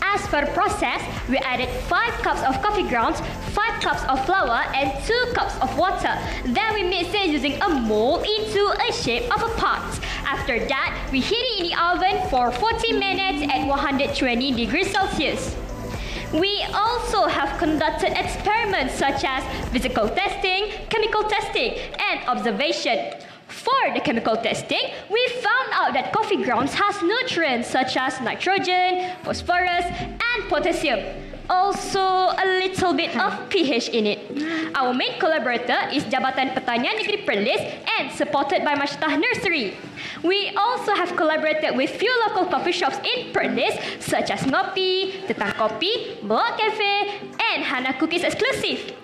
S12: As for the process, we added 5 cups of coffee grounds, 5 cups of flour, and 2 cups of water. Then we mix it using a mold into a shape of a pot. After that, we heat it in the oven for 40 minutes at 120 degrees Celsius. We also have conducted experiments such as physical testing, chemical testing, and observation. For the chemical testing, we found out that coffee grounds has nutrients such as nitrogen, phosphorus, and potassium. Also, a little bit of pH in it. Our main collaborator is Jabatan Pertanian Negeri Perlis and supported by Mashtah Nursery. We also have collaborated with few local coffee shops in Perlis such as Ngopi, Tetang Kopi, Blok Cafe, and Hana Cookies Exclusive.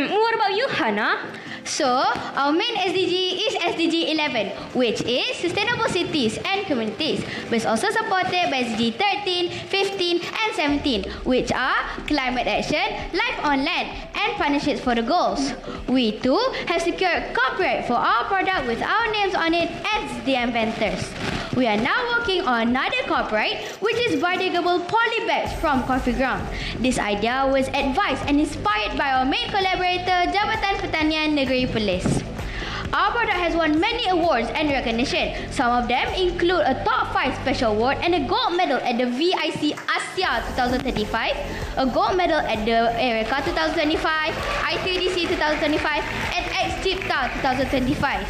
S12: What about you, Hana?
S7: So, our main SDG is SDG 11, which is Sustainable Cities and Communities, but also supported by SDG 13, 15, and 17, which are Climate Action, Life on Land, and Partnerships for the Goals. We too have secured copyright for our product with our names on it as the inventors. We are now working on another copyright, which is biodegradable polybags from coffee ground. This idea was advised and inspired by our main collaborator, Jabatan Pertanian Negeri Perlis. Our product has won many awards and recognition. Some of them include a top 5 special award and a gold medal at the VIC Asia 2035, a gold medal at the Eureka 2025, ITDC 2025, and X-Chipta 2025.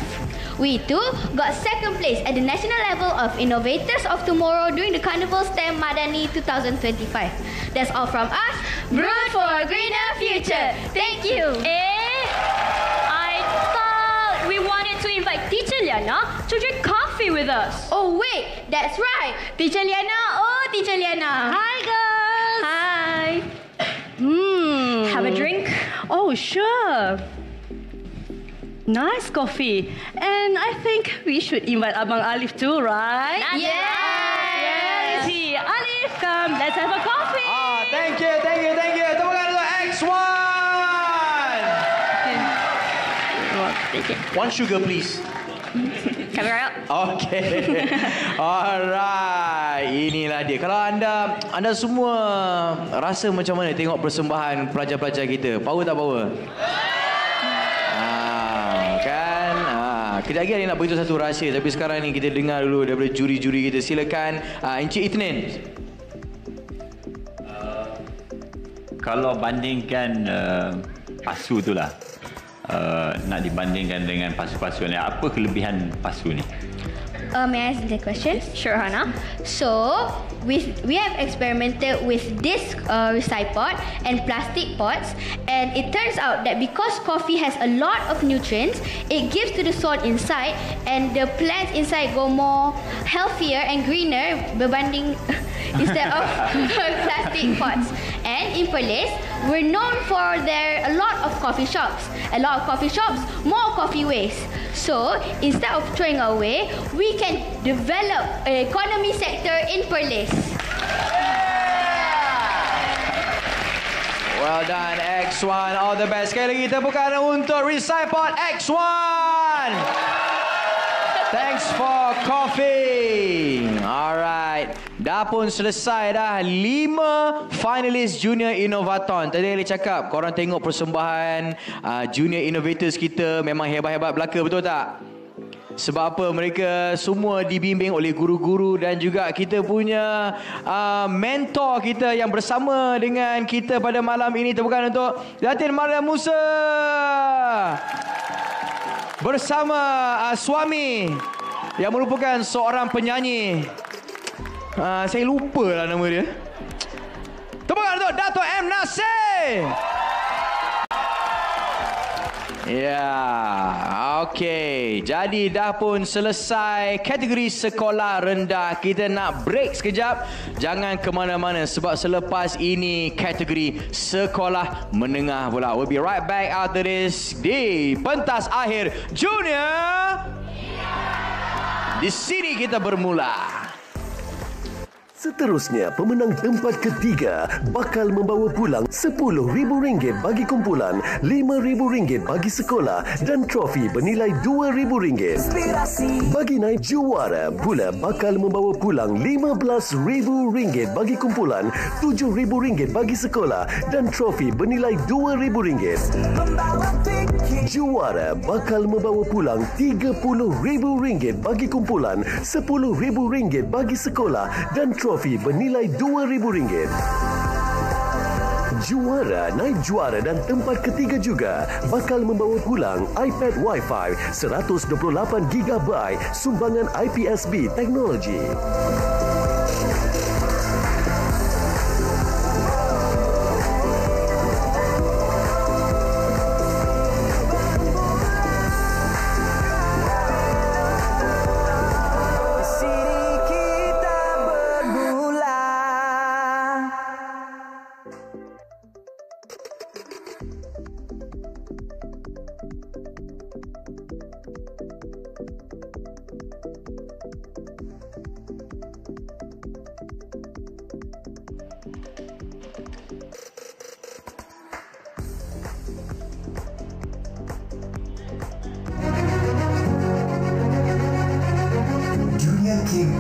S7: We too got second place at the national level of Innovators of Tomorrow during the Carnival STEM Madani 2025. That's all from us. Brewed for a greener future. Thank you.
S12: I thought we wanted to invite Teacher Liana to drink coffee with us.
S7: Oh wait, that's right. Teacher Liana. Oh, Teacher Liana.
S8: Hi girls.
S12: Hi.
S8: Have a drink? Oh, sure. Nice coffee. And I think we should invite Abang Alif too, right?
S7: Yes.
S8: Yes. Alif, come. Let's have a coffee.
S1: Thank you. Temukan dulu X1. One sugar, please.
S12: Kamera up.
S1: Okay. Alright. Inilah dia. Kalau anda semua rasa macam mana tengok persembahan pelajar-pelajar kita? Power tak power? Kejap lagi nak beritahu satu rahsia, tapi sekarang ni kita dengar dulu daripada juri-juri kita. Silakan Encik Itnin.
S10: Kalau bandingkan pasu tu lah, nak dibandingkan dengan pasu-pasu ni, apa kelebihan pasu ni?
S7: May I ask the question?
S12: Sure, Hana.
S7: So, we have experimented with this Recypot and plastic pots, and it turns out that because coffee has a lot of nutrients, it gives to the soil inside, and the plants inside go more healthier and greener berbanding instead of plastic pots. And in Perlis, we're known for a lot of coffee shops. A lot of coffee shops, more coffee waste. So, instead of throwing away, we can develop an economy sector in Perlis.
S1: Well done, X1. All the best. Sekali lagi tepukan untuk Recypot X1. Thanks for coffee. Alright. Dah pun selesai dah 5 finalis Junior Innovathon. Tadi Ali cakap, korang tengok persembahan Junior Innovators kita memang hebat-hebat belaka, betul tak? Sebab apa? Mereka semua dibimbing oleh guru-guru dan juga kita punya mentor kita yang bersama dengan kita pada malam ini. Tepukan untuk Datin Maria Musa bersama suami yang merupakan seorang penyanyi. Saya lupa lah nama dia. Tepukan untuk Dato' M. Nasir. Ya, okey. Jadi dah pun selesai kategori sekolah rendah. Kita nak break sekejap. Jangan ke mana-mana sebab selepas ini kategori sekolah menengah pula. We'll be right back after this di pentas akhir Junior. Di sini kita bermula.
S4: Seterusnya, pemenang tempat ketiga bakal membawa pulang RM10,000 bagi kumpulan, RM5,000 bagi sekolah dan trofi bernilai RM2,000. Bagi naib juara pula bakal membawa pulang RM15,000 bagi kumpulan, RM7,000 bagi sekolah dan trofi bernilai RM2,000. Juara bakal membawa pulang RM30,000 bagi kumpulan, RM10,000 bagi sekolah dan trofi bernilai RM2,000. Juara, naib juara dan tempat ketiga juga bakal membawa pulang iPad Wi-Fi 128GB sumbangan IPSB Teknologi.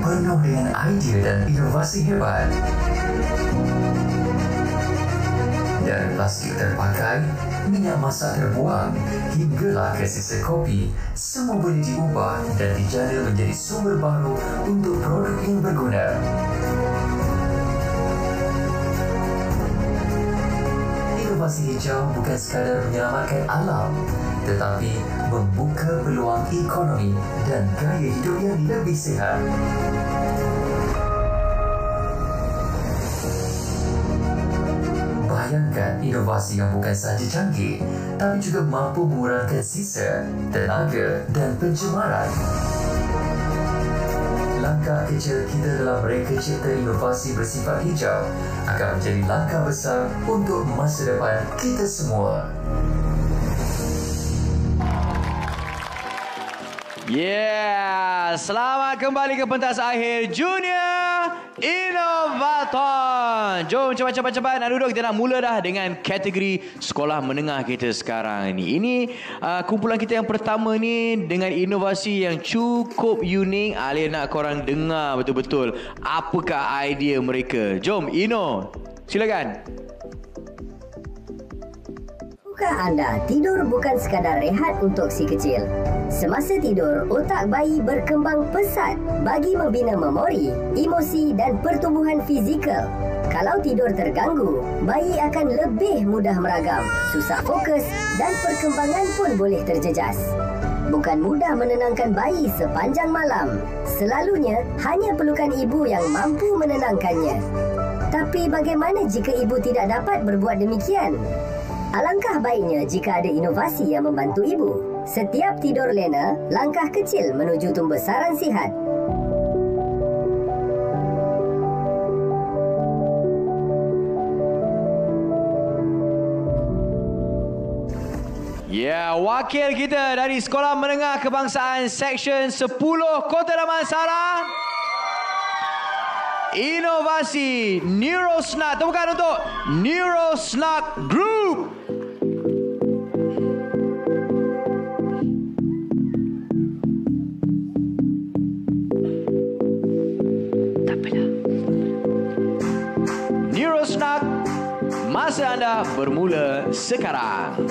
S5: Penuh dengan idea dan inovasi hebat. Dari plastik terpakai, minyak masak terbuang, hinggalah ke sisa kopi, semua boleh diubah dan dijana menjadi sumber baru untuk produk yang berguna. Inovasi hijau bukan sekadar menyelamatkan alam, tetapi membuka peluang ekonomi dan gaya hidup yang lebih sihat. Bayangkan inovasi yang bukan sahaja canggih, tapi juga mampu mengurangkan sisa, tenaga dan pencemaran. Langkah kecil kita dalam mereka cipta inovasi bersifat hijau akan menjadi langkah besar untuk masa depan kita semua.
S1: Yeah, selamat kembali ke pentas akhir Junior Innovaton. Jom cepat-cepat nak duduk. Kita nak mula dah dengan kategori sekolah menengah kita sekarang ni. Ini kumpulan kita yang pertama ni dengan inovasi yang cukup unik. Alih nak korang dengar betul-betul apakah idea mereka. Jom Ino, silakan.
S6: Tahukah anda, tidur bukan sekadar rehat untuk si kecil. Semasa tidur, otak bayi berkembang pesat bagi membina memori, emosi dan pertumbuhan fizikal. Kalau tidur terganggu, bayi akan lebih mudah meragam, susah fokus dan perkembangan pun boleh terjejas. Bukan mudah menenangkan bayi sepanjang malam. Selalunya, hanya perlukan ibu yang mampu menenangkannya. Tapi bagaimana jika ibu tidak dapat berbuat demikian? Alangkah baiknya jika ada inovasi yang membantu ibu. Setiap tidur lena, langkah kecil menuju pembesaran sihat.
S1: Ya, wakil kita dari Sekolah Menengah Kebangsaan Seksyen 10 Kota Damansara. Inovasi Neurosnark. Tepukan untuk Neurosnark Group. Neurosnark, masa anda bermula sekarang.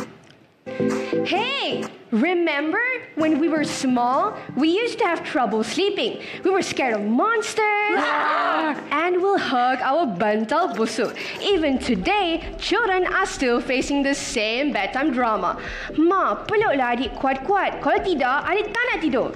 S12: Hey,
S13: Remember when we were small, we used to have trouble sleeping. We were scared of monsters and we'll hug our bantal busuk. Even today, children are still facing the same bedtime drama. Ma, peluklah adik kuat-kuat. Kalau tidak, adik tak nak tidur.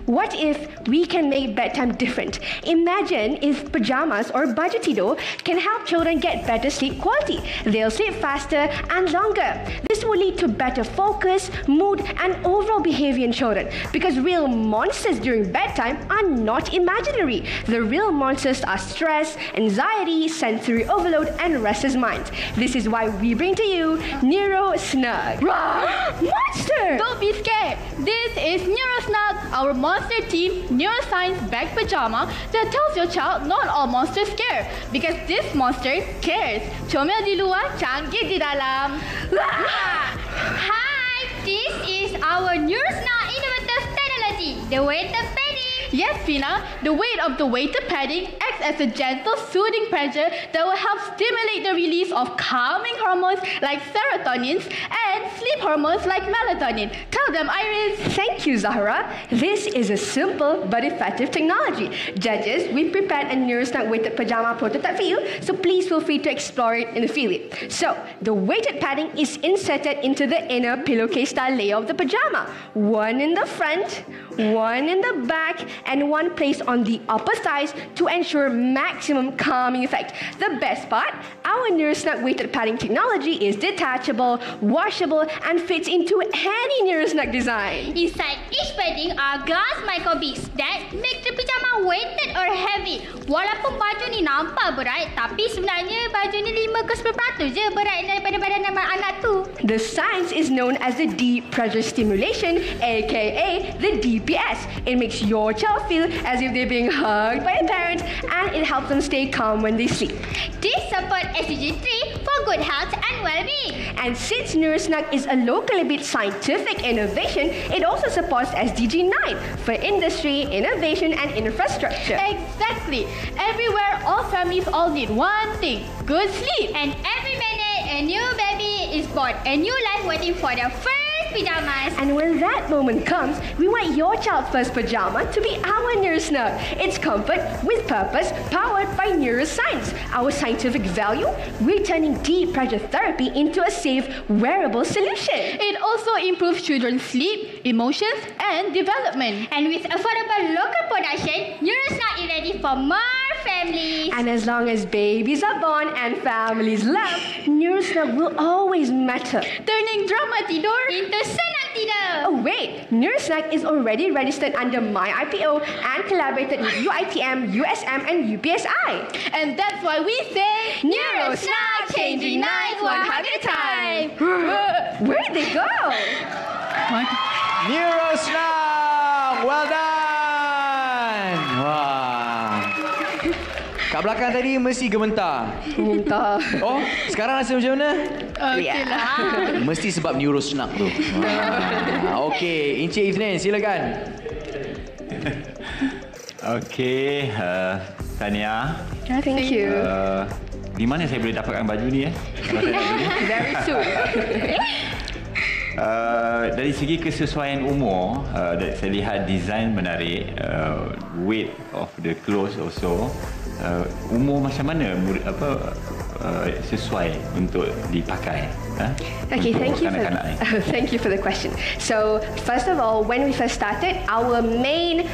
S13: What if we can make bedtime different? Imagine if pajamas or baju tidur can help children get better sleep quality. They'll sleep faster and longer. This will lead to better focus, mood, and overall behavior in children. Because real monsters during bedtime are not imaginary. The real monsters are stress, anxiety, sensory overload, and restless minds. This is why we bring to you Neuro Snug. Monster!
S3: Don't be scared. This is NeuroSnug, our monster team neuroscience bag pajama that tells your child not all monsters scare, because this monster cares. Comel di luar, canggih di dalam.
S7: Hi, this is our NeuroSnug innovative technology, the weighted padding.
S3: Yes, Fina, the weight of the weighted padding acts as a gentle, soothing pressure that will help stimulate the release of calming hormones like serotonin and sleep hormones like melatonin. Tell them, Iris.
S13: Thank you, Zahra. This is a simple but effective technology. Judges, we prepared a NeuroSnug weighted pajama prototype for you, so please feel free to explore it and feel it. So, the weighted padding is inserted into the inner pillowcase style layer of the pajama. One in the front, one in the back, and one placed on the upper thighs to ensure maximum calming effect. The best part, our NeuroSnug weighted padding technology is detachable, washable, and fits into any NeuroSnug design.
S7: Inside each padding are glass microbeads that make the pajama weighted or heavy. Walaupun baju ni nampak berat, tapi sebenarnya baju ni 5 ke 10% je berat daripada badan anak tu.
S13: The science is known as the deep pressure stimulation, aka the DPS. It makes your child feel as if they're being hugged by a parent, and it helps them stay calm when they sleep.
S7: This supports SDG 3 for good health and well-being.
S13: And since NeuroSnug is a locally built scientific innovation, it also supports SDG 9 for industry, innovation, and infrastructure.
S3: Exactly. Everywhere, all families all need one thing: good sleep.
S7: And every minute, a new baby is born, a new life waiting for their first pajamas.
S13: And when that moment comes, we want your child's first pajama to be our NeuroSnug. It's comfort with purpose, powered by neuroscience. Our scientific value, we're turning deep pressure therapy into a safe, wearable solution.
S3: It also improves children's sleep, emotions, and development.
S7: And with affordable local production, NeuroSnug is ready for more families.
S13: And as long as babies are born and families love, NeuroSnug will always matter.
S3: Turning drama tidur
S7: into senang tidur.
S13: Oh wait, NeuroSnug is already registered under MyIPO and collaborated with UITM, USM, and UPSI.
S3: And that's why we say
S7: NeuroSnug, changing lives one hug at a time.
S13: Where did they go?
S1: NeuroSnug, well done. Wah. Kat belakang tadi mesti gementar.
S13: Gementar.
S1: Oh, sekarang rasa macam mana?
S3: Okeylah.
S1: Mesti sebab NeuroSnug tu. Okey, Encik Iznin, silakan.
S10: Okey, Tania.
S13: Thank you.
S10: Di mana saya boleh dapatkan baju ni?
S13: Very soon.
S10: Dari segi kesesuaian umur, saya lihat design menarik, weight of the clothes also. Umur macam mana sesuai untuk dipakai?
S13: Okay, thank you for the question. So, first of all, when we first started, our main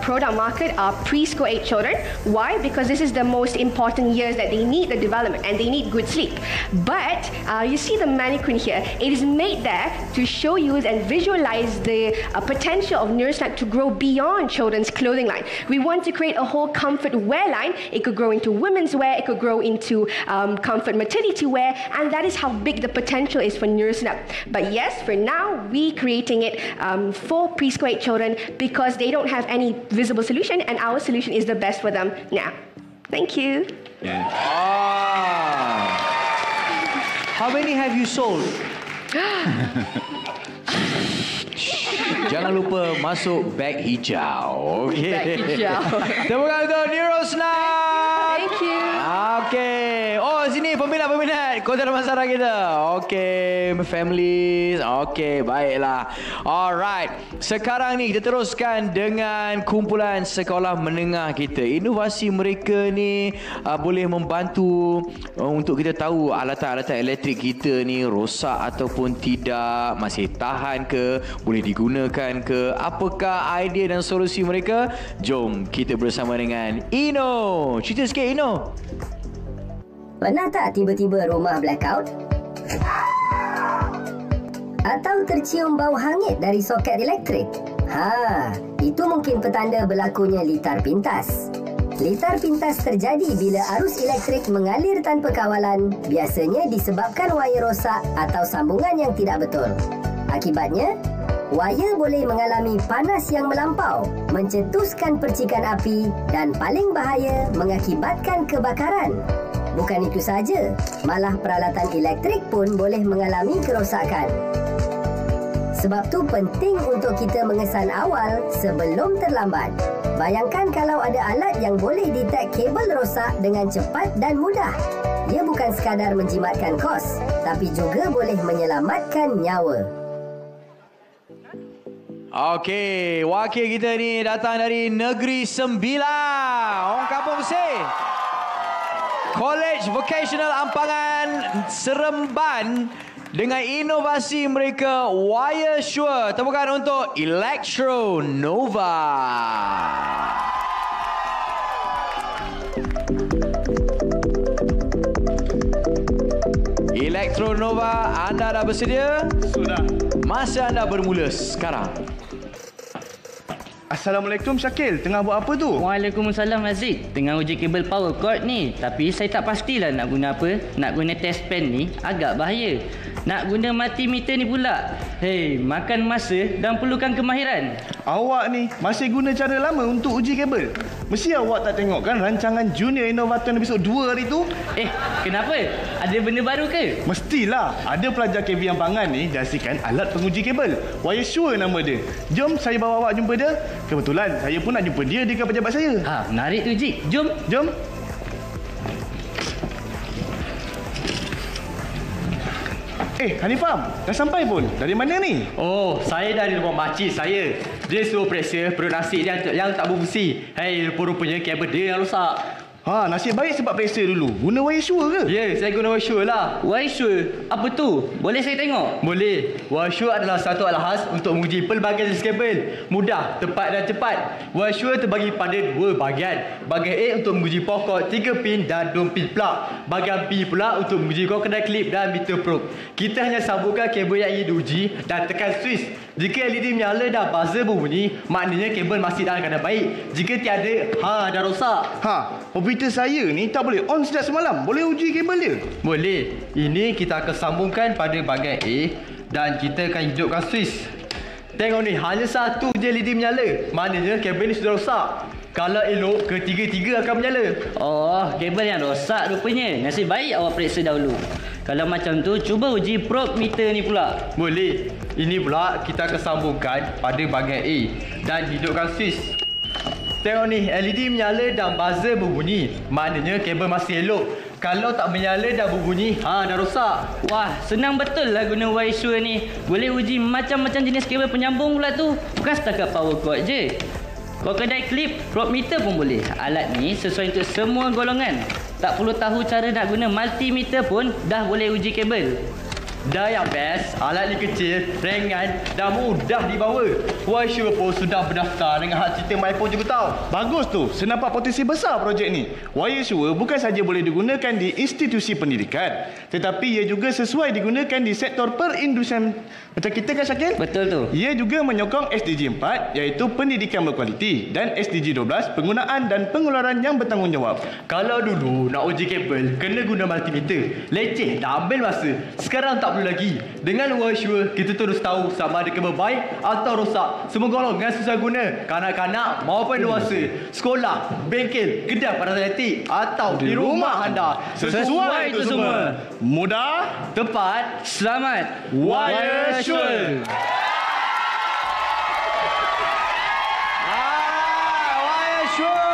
S13: product market are preschool age children. Why? Because this is the most important years that they need the development and they need good sleep. But you see the mannequin here. It is made there to show you and visualize the potential of NeuroSnug to grow beyond children's clothing line. We want to create a whole comfort wear line. It could grow into women's wear. It could grow into comfort maternity wear, and that is how big the potential is for NeuroSnug. But yes, for now, we creating it for preschool age children because they don't have any visible solution, and our solution is the best for them now. Thank you.
S10: Yeah.
S1: How many have you sold? Jangan lupa masuk beg hijau. Okay.
S13: Beg hijau.
S1: Tepuk tangan untuk NeuroSnug.
S13: Thank you.
S1: Okay. Oh, sini peminat-peminat. Kota Damansara kita. Okey, families. Okey, baiklah. Alright. Sekarang ni kita teruskan dengan kumpulan sekolah menengah kita. Inovasi mereka ni boleh membantu untuk kita tahu alatan-alatan elektrik kita ni rosak ataupun tidak, masih tahan ke, boleh digunakan ke. Apakah idea dan solusi mereka? Jom kita bersama dengan Ino. Cerita sikit Ino.
S6: Pernah tak tiba-tiba rumah blackout? Atau tercium bau hangit dari soket elektrik? Itu mungkin petanda berlakunya litar pintas. Litar pintas terjadi bila arus elektrik mengalir tanpa kawalan, biasanya disebabkan wayar rosak atau sambungan yang tidak betul. Akibatnya, wayar boleh mengalami panas yang melampau, mencetuskan percikan api dan paling bahaya mengakibatkan kebakaran. Bukan itu saja, malah peralatan elektrik pun boleh mengalami kerosakan. Sebab tu penting untuk kita mengesan awal sebelum terlambat. Bayangkan kalau ada alat yang boleh detect kabel rosak dengan cepat dan mudah. Ia bukan sekadar menjimatkan kos, tapi juga boleh menyelamatkan nyawa.
S1: Okey, wakil kita ni datang dari Negeri Sembilan. Orang kampung bersih. College Vocational Ampangan Seremban dengan inovasi mereka Wire Sure. Tepukan untuk Electro Nova. Electro Nova, anda dah bersedia?
S14: Sudah.
S1: Masa anda bermula sekarang.
S14: Assalamualaikum Syakil, tengah buat apa tu?
S15: Waalaikumsalam Aziz, tengah uji kabel power cord ni. Tapi saya tak pastilah nak guna apa. Nak guna test pen ni agak bahaya. Nak guna multimeter ni pula. Hei, makan masa dan perlukan kemahiran.
S14: Awak ni masih guna cara lama untuk uji kabel. Mesti awak tak tengok kan rancangan Junior Innovator episod 2 hari tu?
S15: Kenapa? Ada benda baru ke?
S14: Mestilah. Ada pelajar KV Ampangan ni dihasilkan alat penguji kabel. Wire Sure nama dia. Jom saya bawa awak jumpa dia. Kebetulan saya pun nak jumpa dia dekat pejabat saya.
S15: Menarik tu Jik. Jom.
S14: Hanifam, dah sampai pun. Dari mana ni?
S16: Oh, saya dari rumah makcik saya. Dia suruh periksa perut nasi dia yang tak berfungsi. Hei, rupa-rupanya kabel dia yang rosak.
S14: Nasib baik sebab periksa dulu. Guna Wire Sure ke?
S16: Ya, saya guna Wire Sure lah.
S15: Wire Sure? Apa tu? Boleh saya tengok?
S16: Boleh. Wire Sure adalah satu alat khas untuk menguji pelbagai jenis kabel. Mudah, tepat dan cepat. Wire Sure terbagi pada dua bahagian. Bahagian A untuk menguji pokok 3 pin dan 2 pin plug. Bahagian B pula untuk menguji kedai klip dan meter probe. Kita hanya sambungkan kabel yang ingin diuji dan tekan switch. Jika LED menyala dan buzzer berbunyi, maknanya kabel masih dalam keadaan baik. Jika tiada, dah rosak.
S14: Komputer saya ni tak boleh on sejak semalam. Boleh uji kabel dia?
S16: Boleh. Ini kita akan sambungkan pada bahagian A dan kita akan hidupkan switch. Tengok ni, hanya satu je LED menyala. Maknanya kabel ni sudah rosak. Kalau elok, ketiga-tiga akan menyala.
S15: Oh, kabel yang rosak rupanya. Nasib baik awak periksa dahulu. Kalau macam tu, cuba uji probe meter ni pula.
S16: Boleh. Ini pula kita akan sambungkan pada bahagian A dan hidupkan switch. Tengok ni, LED menyala dan buzzer berbunyi. Maknanya kabel masih elok. Kalau tak menyala dan berbunyi, dah rosak.
S15: Wah, senang betul lah guna Wire Sure ni. Boleh uji macam-macam jenis kabel penyambung pula tu. Bukan setakat power cord je. Kalau kedai klip, probe meter pun boleh. Alat ni sesuai untuk semua golongan. Tak perlu tahu cara nak guna multimeter pun dah boleh uji kabel.
S16: Dah yang best, alat ni kecil, ringan dan mudah dibawa. Wire Sure pun sudah berdaftar dengan hak cipta MyPhone juga tau.
S14: Bagus tu, senampak potensi besar projek ni. Wire Sure bukan saja boleh digunakan di institusi pendidikan, tetapi ia juga sesuai digunakan di sektor perindustrian. Macam kita kan Syakil?
S15: Betul tu.
S14: Ia juga menyokong SDG 4 iaitu pendidikan berkualiti dan SDG 12 penggunaan dan pengeluaran yang bertanggungjawab.
S16: Kalau dulu nak uji kabel kena guna multimeter, leceh dah ambil masa. Sekarang tak perlu lagi. Dengan Wire Sure kita terus tahu sama ada kabel baik atau rosak. Semua golongan susah guna, kanak-kanak maupun dewasa, sekolah, bengkel, kedai peralatan elektrik atau di rumah anda.
S14: Sesuai itu semua. Mudah,
S16: tepat,
S15: selamat.
S14: Wire Sure.
S1: Wire Sure.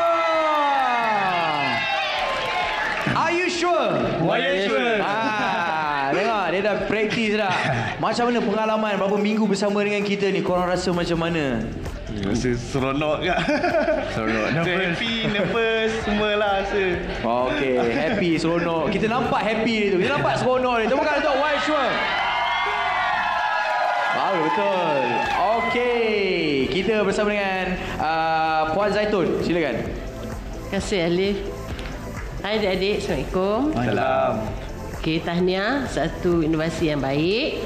S1: Are you sure?
S14: Wire Sure.
S1: dah praktis dah. Macam mana pengalaman berapa minggu bersama dengan kita ni? Korang rasa macam mana?
S14: Rasa seronok kak.
S1: Seronok,
S14: happy, nervous, semualah rasa.
S1: Okey, happy, seronok. Kita nampak happy dia tu. Kita nampak seronok dia. Tepuk tangan untuk Wise Sure. Betul. Okey, kita bersama dengan Puan Zaitun. Silakan.
S17: Terima kasih Alif. Hai adik-adik, Assalamualaikum.
S14: Salam.
S17: Okey, tahniah satu inovasi yang baik.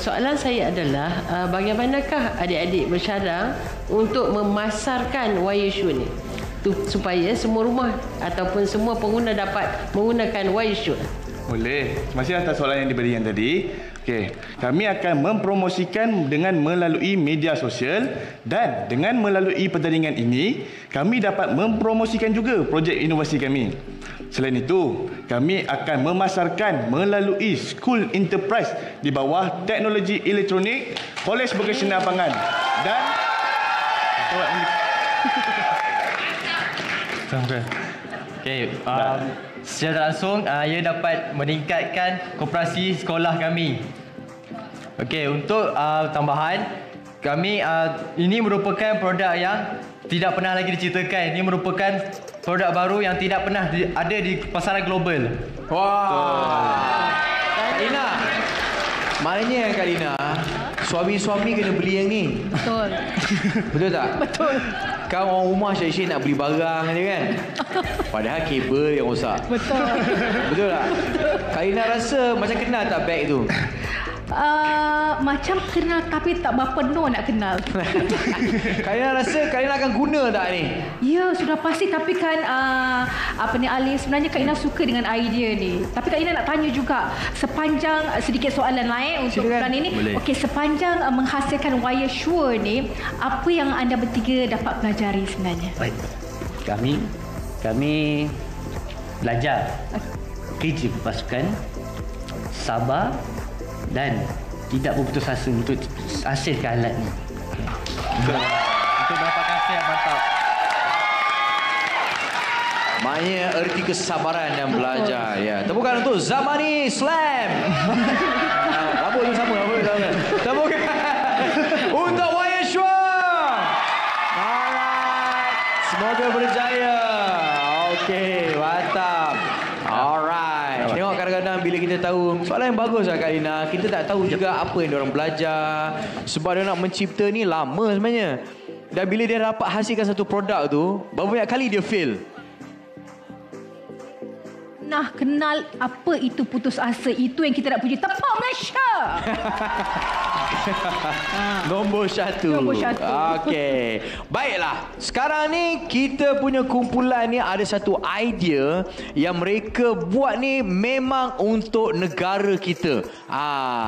S17: Soalan saya adalah bagaimanakah adik-adik bersyarah untuk memasarkan wire shoot ni supaya semua rumah ataupun semua pengguna dapat menggunakan wire shoot?
S14: Boleh. Terima kasih atas soalan yang diberikan tadi. Okey, kami akan mempromosikan dengan melalui media sosial dan dengan melalui pertandingan ini kami dapat mempromosikan juga projek inovasi kami. Selain itu, kami akan memasarkan melalui School Enterprise di bawah Teknologi Elektronik Kolej Vokasional Pangan dan
S16: Okey, secara langsung ia dapat meningkatkan koperasi sekolah kami. Okey, untuk tambahan, kami ini merupakan produk yang tidak pernah lagi diceritakan. Ini merupakan produk baru yang tidak pernah ada di pasaran global.
S1: Wah. Kak Lina. Maknanya Kak Lina, suami-suami kena beli yang ni.
S3: Betul.
S1: Betul tak?
S3: Betul.
S1: Kan orang rumah syek-syek nak beli barang je kan? Padahal kabel yang rosak.
S3: Betul.
S1: Betul tak? Kak Lina rasa macam kenal tak beg tu?
S3: Macam kenal tapi tak berapa no nak kenal.
S1: Kak Lina rasa Kak Lina akan guna tak ni?
S3: Ya, sudah pasti. Tapi kan Ali, sebenarnya Kak Lina suka dengan idea ni. Tapi Kak Lina nak tanya juga sepanjang sedikit soalan lain untuk bulan ini. Okey, sepanjang menghasilkan wire sure ni, apa yang anda bertiga dapat pelajari sebenarnya?
S15: Baik. Kami belajar kerja berpasukan, sabar dan tidak berputus asa untuk hasilkan alat ni.
S16: Untuk mendapatkan hasil yang mantap.
S1: Maknanya erti kesabaran dan belajar. Ya, tepukan untuk Zamani Slam. Rambut tu sama, tepukan untuk Wire Sure. Alright, semoga berjaya. Okey, mantap. Alright. Tengok kadang-kadang bila kita tahu soalan yang bagus lah Kak Lina, kita tak tahu juga apa yang diorang belajar. Sebab dia nak mencipta ni lama sebenarnya. Dan bila dia dapat hasilkan satu produk tu, berapa banyak kali dia fail?
S3: Nah, kenal apa itu putus asa. Itu yang kita nak puji. Tepuk Malaysia.
S1: Nombor satu. Okey. Baiklah. Sekarang ni kita punya kumpulan ni ada satu idea yang mereka buat ni memang untuk negara kita.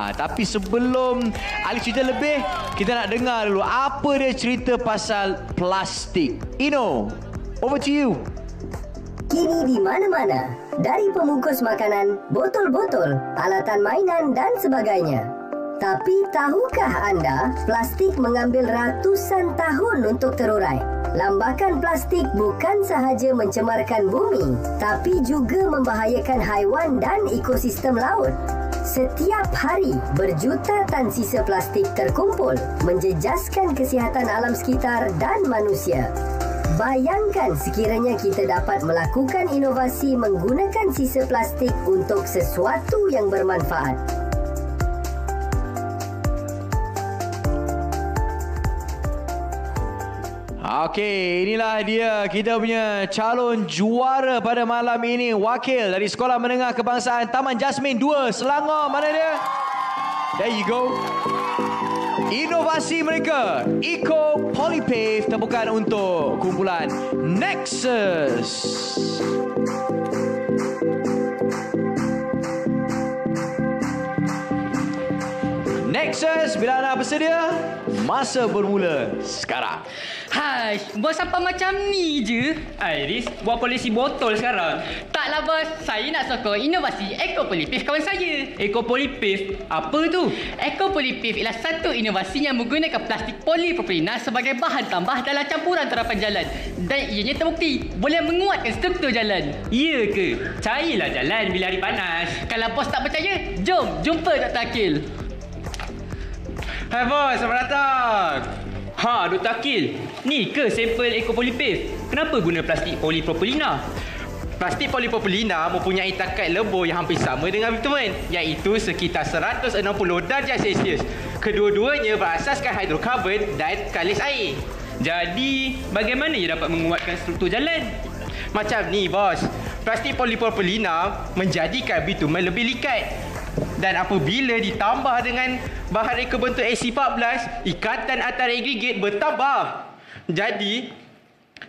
S1: Tapi sebelum Ali cerita lebih, kita nak dengar dulu apa dia cerita pasal plastik. Ino, over to you.
S6: Kini di mana-mana, dari pembungkus makanan, botol-botol, alatan mainan dan sebagainya. Tapi tahukah anda, plastik mengambil ratusan tahun untuk terurai. Lambakan plastik bukan sahaja mencemarkan bumi, tapi juga membahayakan haiwan dan ekosistem laut. Setiap hari, berjuta tan sisa plastik terkumpul, menjejaskan kesihatan alam sekitar dan manusia. Bayangkan sekiranya kita dapat melakukan inovasi menggunakan sisa plastik untuk sesuatu yang bermanfaat.
S1: Okey, inilah dia kita punya calon juara pada malam ini. Wakil dari Sekolah Menengah Kebangsaan Taman Jasmin 2 Selangor. Mana dia? There you go. Inovasi mereka, Eco Polypave. Tepukan untuk kumpulan Nexus. Nexus, bila anda bersedia, masa bermula sekarang.
S15: Haish, bos apa macam ni je? Iris, buat polisi botol sekarang. Taklah bos, saya nak sokong inovasi Ecopolypif kawan saya. Ecopolypif? Apa tu? Ecopolypif ialah satu inovasi yang menggunakan plastik polipropilena sebagai bahan tambah dalam campuran terapan jalan. Dan ianya terbukti boleh menguatkan struktur jalan. Ya ke? Carilah jalan bila hari panas. Kalau bos tak percaya, jom jumpa Dr. Akil.
S16: Hai bos, selamat datang.
S15: Ha, Dr. Akil. Ni ke sampel Ecopolypif? Kenapa guna plastik polipropilena?
S16: Plastik polipropilena mempunyai takat lebur yang hampir sama dengan bitumen, iaitu sekitar 160 darjah Celsius. Kedua-duanya berasaskan hidrokarbon dan kalis air.
S15: Jadi, bagaimana ia dapat menguatkan struktur jalan?
S16: Macam ni bos, plastik polipropilena menjadikan bitumen lebih likat. Dan apabila ditambah dengan bahan reka bentuk AC14, ikatan antara agregat bertambah. Jadi,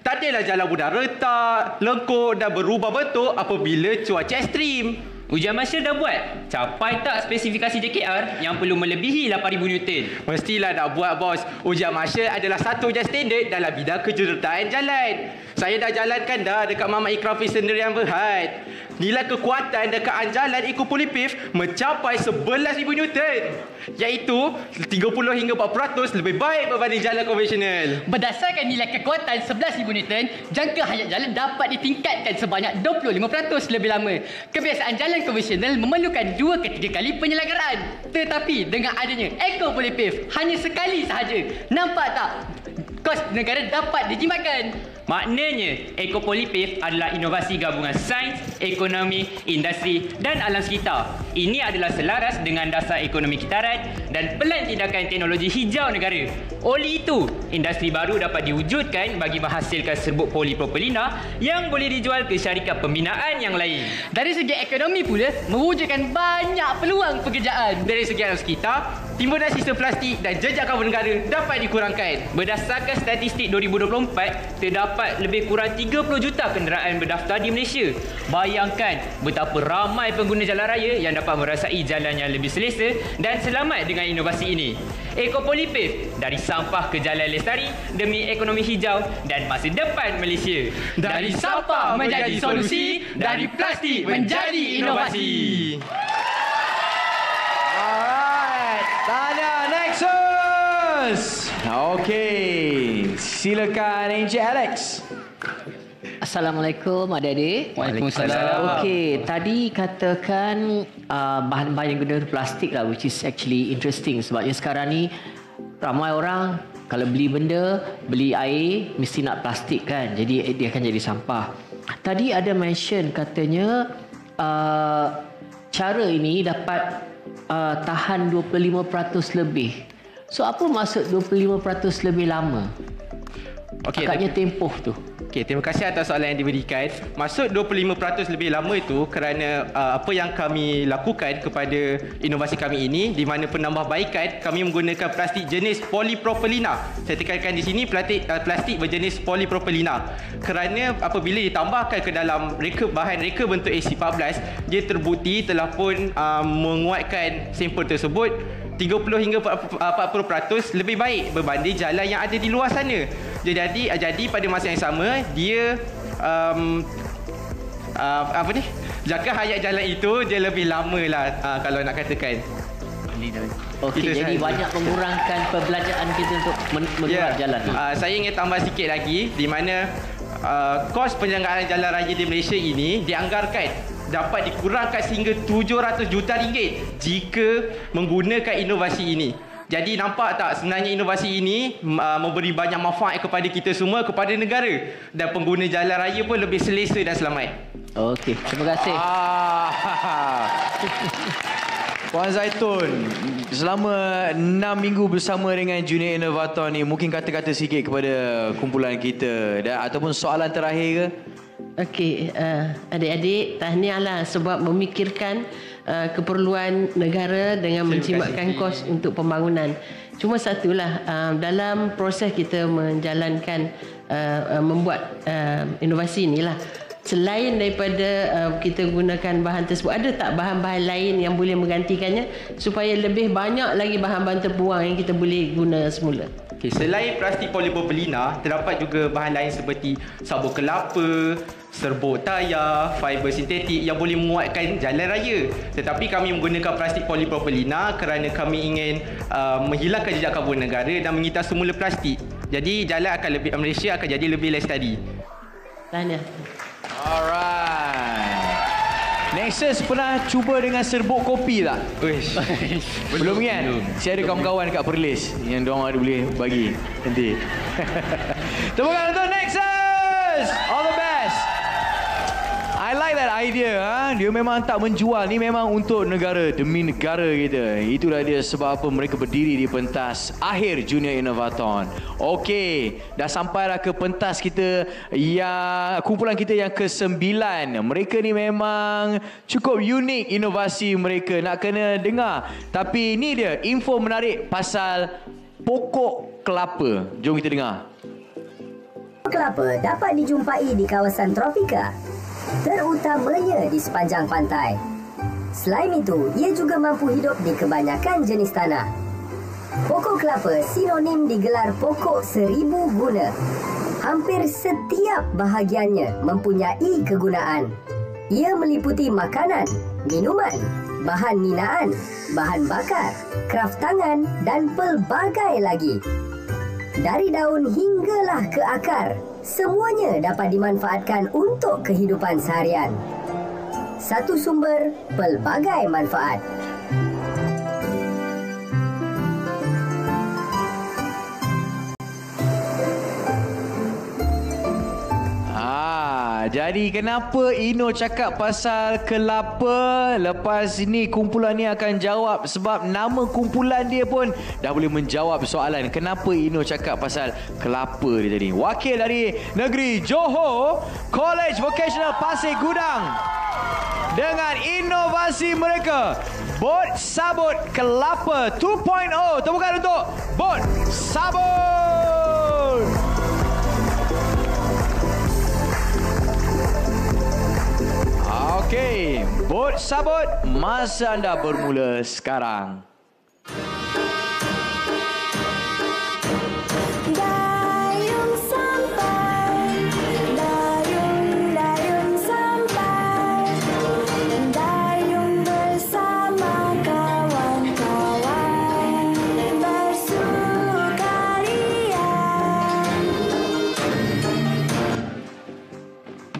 S16: tak adalah jalan mudah retak, lengkuk dan berubah bentuk apabila cuaca ekstrim.
S15: Ujian Marshall dah buat. Capai tak spesifikasi JKR yang perlu melebihi 8,000 Newton?
S16: Mestilah nak buat bos. Ujian Marshall adalah satu ujian standard dalam bidang kejuruteraan jalan. Saya dah jalankan dah dekat Mama Ikrafi Sendirian Berhad. Nilai kekuatan dekat anjalan Ecopolypif mencapai 11,000 Newton. Iaitu 30 hingga 40% lebih baik berbanding jalan konvensional.
S15: Berdasarkan nilai kekuatan 11,000 Newton, jangka hayat jalan dapat ditingkatkan sebanyak 25% lebih lama. Kebiasaan jalan konvensional memerlukan 2 ke 3 kali penyelenggaraan. Tetapi dengan adanya Ecopolypif hanya sekali sahaja. Nampak tak? Kos negara dapat dijimatkan. Maknanya, Ecopolypif adalah inovasi gabungan sains, ekonomi, industri dan alam sekitar. Ini adalah selaras dengan dasar ekonomi kitaran dan pelan tindakan teknologi hijau negara. Oleh itu, industri baru dapat diwujudkan bagi menghasilkan serbuk polipropilena yang boleh dijual ke syarikat pembinaan yang lain. Dari segi ekonomi pula, mewujudkan banyak peluang pekerjaan.
S16: Dari segi alam sekitar, timbunan sistem plastik dan jejak karbon negara dapat dikurangkan.
S15: Berdasarkan statistik 2024, terdapat lebih kurang 30 juta kenderaan berdaftar di Malaysia. Bayangkan betapa ramai pengguna jalan raya yang dapat merasai jalan yang lebih selesa dan selamat dengan inovasi ini. Ecopolypif, dari sampah ke jalan lestari demi ekonomi hijau dan masa depan Malaysia.
S16: Dari sampah menjadi solusi, dari plastik menjadi inovasi. Alright, tahniah Nexus. Okey, silakan Encik Alex.
S11: Assalamualaikum adik-adik.
S16: Waalaikumsalam.
S11: Okey, tadi katakan bahan-bahan yang guna plastik lah, which is actually interesting sebabnya sekarang ni ramai orang kalau beli benda, beli air mesti nak plastik kan. Jadi dia akan jadi sampah. Tadi ada mention katanya cara ini dapat tahan 25% lebih. So apa maksud 25% lebih lama? Agaknya tempoh tu.
S16: Okey, terima kasih atas soalan yang diberikan. Maksud 25% lebih lama itu kerana apa yang kami lakukan kepada inovasi kami ini, di mana penambahbaikan kami menggunakan plastik jenis polipropilena. Saya tekankan di sini plastik berjenis polipropilena. Kerana apabila ditambahkan ke dalam bahan reka bentuk AC14, dia terbukti telah pun menguatkan sampel tersebut 30 hingga 40% lebih baik berbanding jalan yang ada di luar sana. Jadi pada masa yang sama dia jangka hayat jalan itu dia lebih lama lah kalau nak katakan.
S11: Okey, jadi banyak mengurangkan perbelanjaan kita untuk mengeluar jalan.
S16: Saya ingin tambah sikit lagi di mana kos penyelenggaraan jalan raya di Malaysia ini dianggarkan dapat dikurangkan sehingga 700 juta ringgit jika menggunakan inovasi ini. Jadi nampak tak sebenarnya inovasi ini memberi banyak manfaat kepada kita semua, kepada negara, dan pengguna jalan raya pun lebih selesa dan selamat.
S11: Okey, terima kasih.
S1: Puan Zaitun, selama 6 minggu bersama dengan Junior Innovator ni, mungkin kata-kata sikit kepada kumpulan kita ataupun soalan terakhir ke?
S17: Okey, adik-adik, tahniahlah sebab memikirkan keperluan negara dengan menjimatkan kos untuk pembangunan. Cuma satulah, dalam proses kita menjalankan membuat inovasi inilah, Selain daripada kita gunakan bahan tersebut, ada tak bahan-bahan lain yang boleh menggantikannya supaya lebih banyak lagi bahan-bahan terbuang yang kita boleh guna semula?
S16: Okay, selain plastik polipropilena, terdapat juga bahan lain seperti sabun kelapa, serbuk tayar, fiber sintetik yang boleh menguatkan jalan raya. Tetapi kami menggunakan plastik polipropilena kerana kami ingin menghilangkan jejak karbon negara dan mengitas semula plastik. Jadi jalan akan lebih, Malaysia akan jadi lebih lestari.
S17: Tahniah.
S1: Alright. Nexus pernah cuba dengan serbuk kopi tak? Belum kan? Saya ada kawan-kawan kat Perlis yang diorang ada boleh bagi nanti. Tepukan untuk Nexus! All the best! I like that idea. Dia memang tak menjual. Ni memang untuk negara, demi negara kita. Itulah dia sebab apa mereka berdiri di pentas akhir Junior Innovathon. Okey, dah sampailah ke pentas kita yang kumpulan kita yang ke-9. Mereka ni memang cukup unik inovasi mereka. Nak kena dengar. Tapi ni dia info menarik pasal pokok kelapa. Jom kita dengar.
S6: Kelapa dapat dijumpai di kawasan tropika, terutamanya di sepanjang pantai. Selain itu, ia juga mampu hidup di kebanyakan jenis tanah. Pokok kelapa sinonim digelar pokok 1000 guna. Hampir setiap bahagiannya mempunyai kegunaan. Ia meliputi makanan, minuman, bahan ninaan, bahan bakar, kraft tangan dan pelbagai lagi. Dari daun hinggalah ke akar, semuanya dapat dimanfaatkan untuk kehidupan seharian. Satu sumber, pelbagai manfaat.
S1: Jadi kenapa Ino cakap pasal kelapa? Lepas ni kumpulan ni akan jawab sebab nama kumpulan dia pun dah boleh menjawab soalan kenapa Ino cakap pasal kelapa dia tadi. Wakil dari Negeri Johor, College Vocational Pasir Gudang, dengan inovasi mereka, bot sabut kelapa 2.0. Tepukan untuk bot sabut. Okey, bot sabut, masa anda bermula sekarang.
S18: Dayung sampai, dayung sampai, dayung bersama kawan-kawan bersukaria.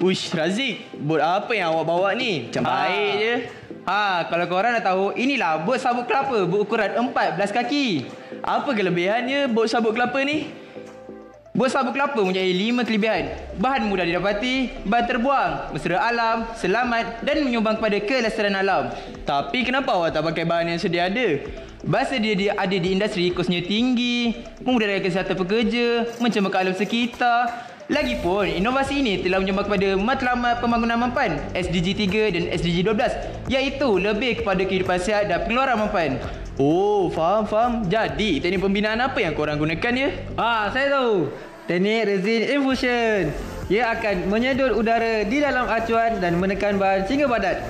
S16: Uish, Razik, bot apa yang awak bawa ni? Macam baik je. Kalau korang dah tahu, inilah bot sabut kelapa berukuran 14 kaki. Apa kelebihannya bot sabut kelapa ni? Bot sabut kelapa mempunyai 5 kelebihan. Bahan mudah didapati, bahan terbuang, mesra alam, selamat dan menyumbang kepada kelestarian alam. Tapi kenapa awak tak pakai bahan yang sedia ada? Bahasa dia ada di industri, kosnya tinggi, memudahkan kesihatan pekerja, mencemarkan alam sekitar. Lagipun, inovasi ini telah menyumbang kepada matlamat pembangunan mampan SDG 3 dan SDG 12, iaitu lebih kepada kehidupan sihat dan pengeluaran mampan. Oh, faham. Jadi, teknik pembinaan apa yang korang gunakan ya?
S15: Saya tahu. Teknik resin infusion. Ia akan menyedut udara di dalam acuan dan menekan bahan sehingga padat.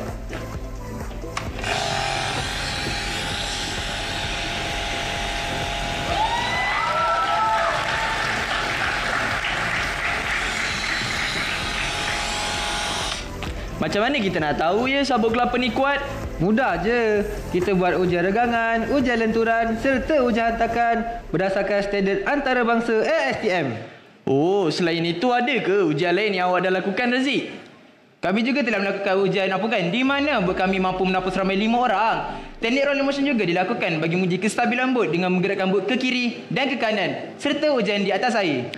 S16: Macam mana kita nak tahu ya sabut kelapa ni kuat?
S15: Mudah je. Kita buat ujian regangan, ujian lenturan serta ujian hentakan berdasarkan standard antarabangsa ASTM.
S16: Oh, selain itu ada ke ujian lain yang awak dah lakukan, Razik? Kami juga telah melakukan ujian apungkan di mana bot kami mampu menampung seramai 5 orang. Teknik rolling motion juga dilakukan bagi menguji kestabilan bot dengan menggerakkan bot ke kiri dan ke kanan serta ujian di atas air.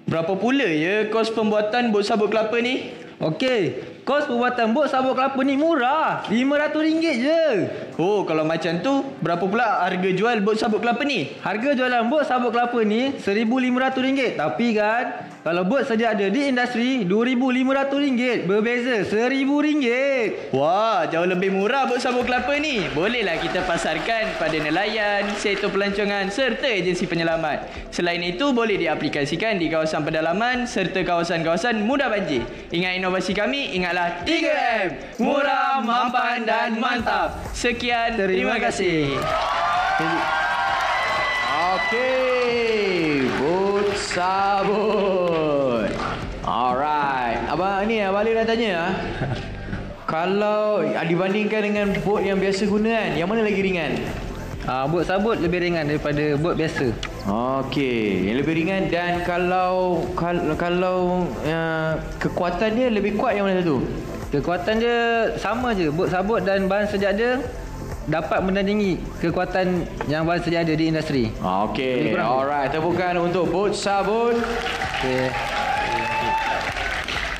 S16: Berapa pula ya kos pembuatan bot sabut kelapa ni?
S15: Okey, kos pembuatan bot sabut kelapa ni murah, RM500 je.
S16: Oh, kalau macam tu, berapa pula harga jual bot sabut kelapa ni?
S15: Harga jualan bot sabut kelapa ni RM1,500. Tapi kan,
S16: Kalau bot saja ada di industri, RM2,500. Berbeza RM1,000. Wah, jauh lebih murah bot sabut kelapa ni. Bolehlah kita pasarkan pada nelayan, sektor pelancongan serta agensi penyelamat. Selain itu, boleh diaplikasikan di kawasan pedalaman serta kawasan-kawasan mudah banjir. Ingat inovasi kami, ingatlah 3M. Murah, mampan dan mantap. Sekian, terima kasih.
S1: Okey, bot sabut. Alright. Abang ni Abang Alif dah tanya. Kalau dibandingkan dengan bot yang biasa guna kan, yang mana lagi ringan?
S16: Bot sabut lebih ringan daripada bot biasa.
S1: Okey, yang lebih ringan. Dan kalau kekuatan dia lebih kuat yang mana satu?
S16: Kekuatan dia sama je. Bot sabut dan bahan sejadah dapat menandingi kekuatan yang bahan sejadah di industri.
S1: Okey, alright. Tepukan untuk bot sabut.
S16: Okey.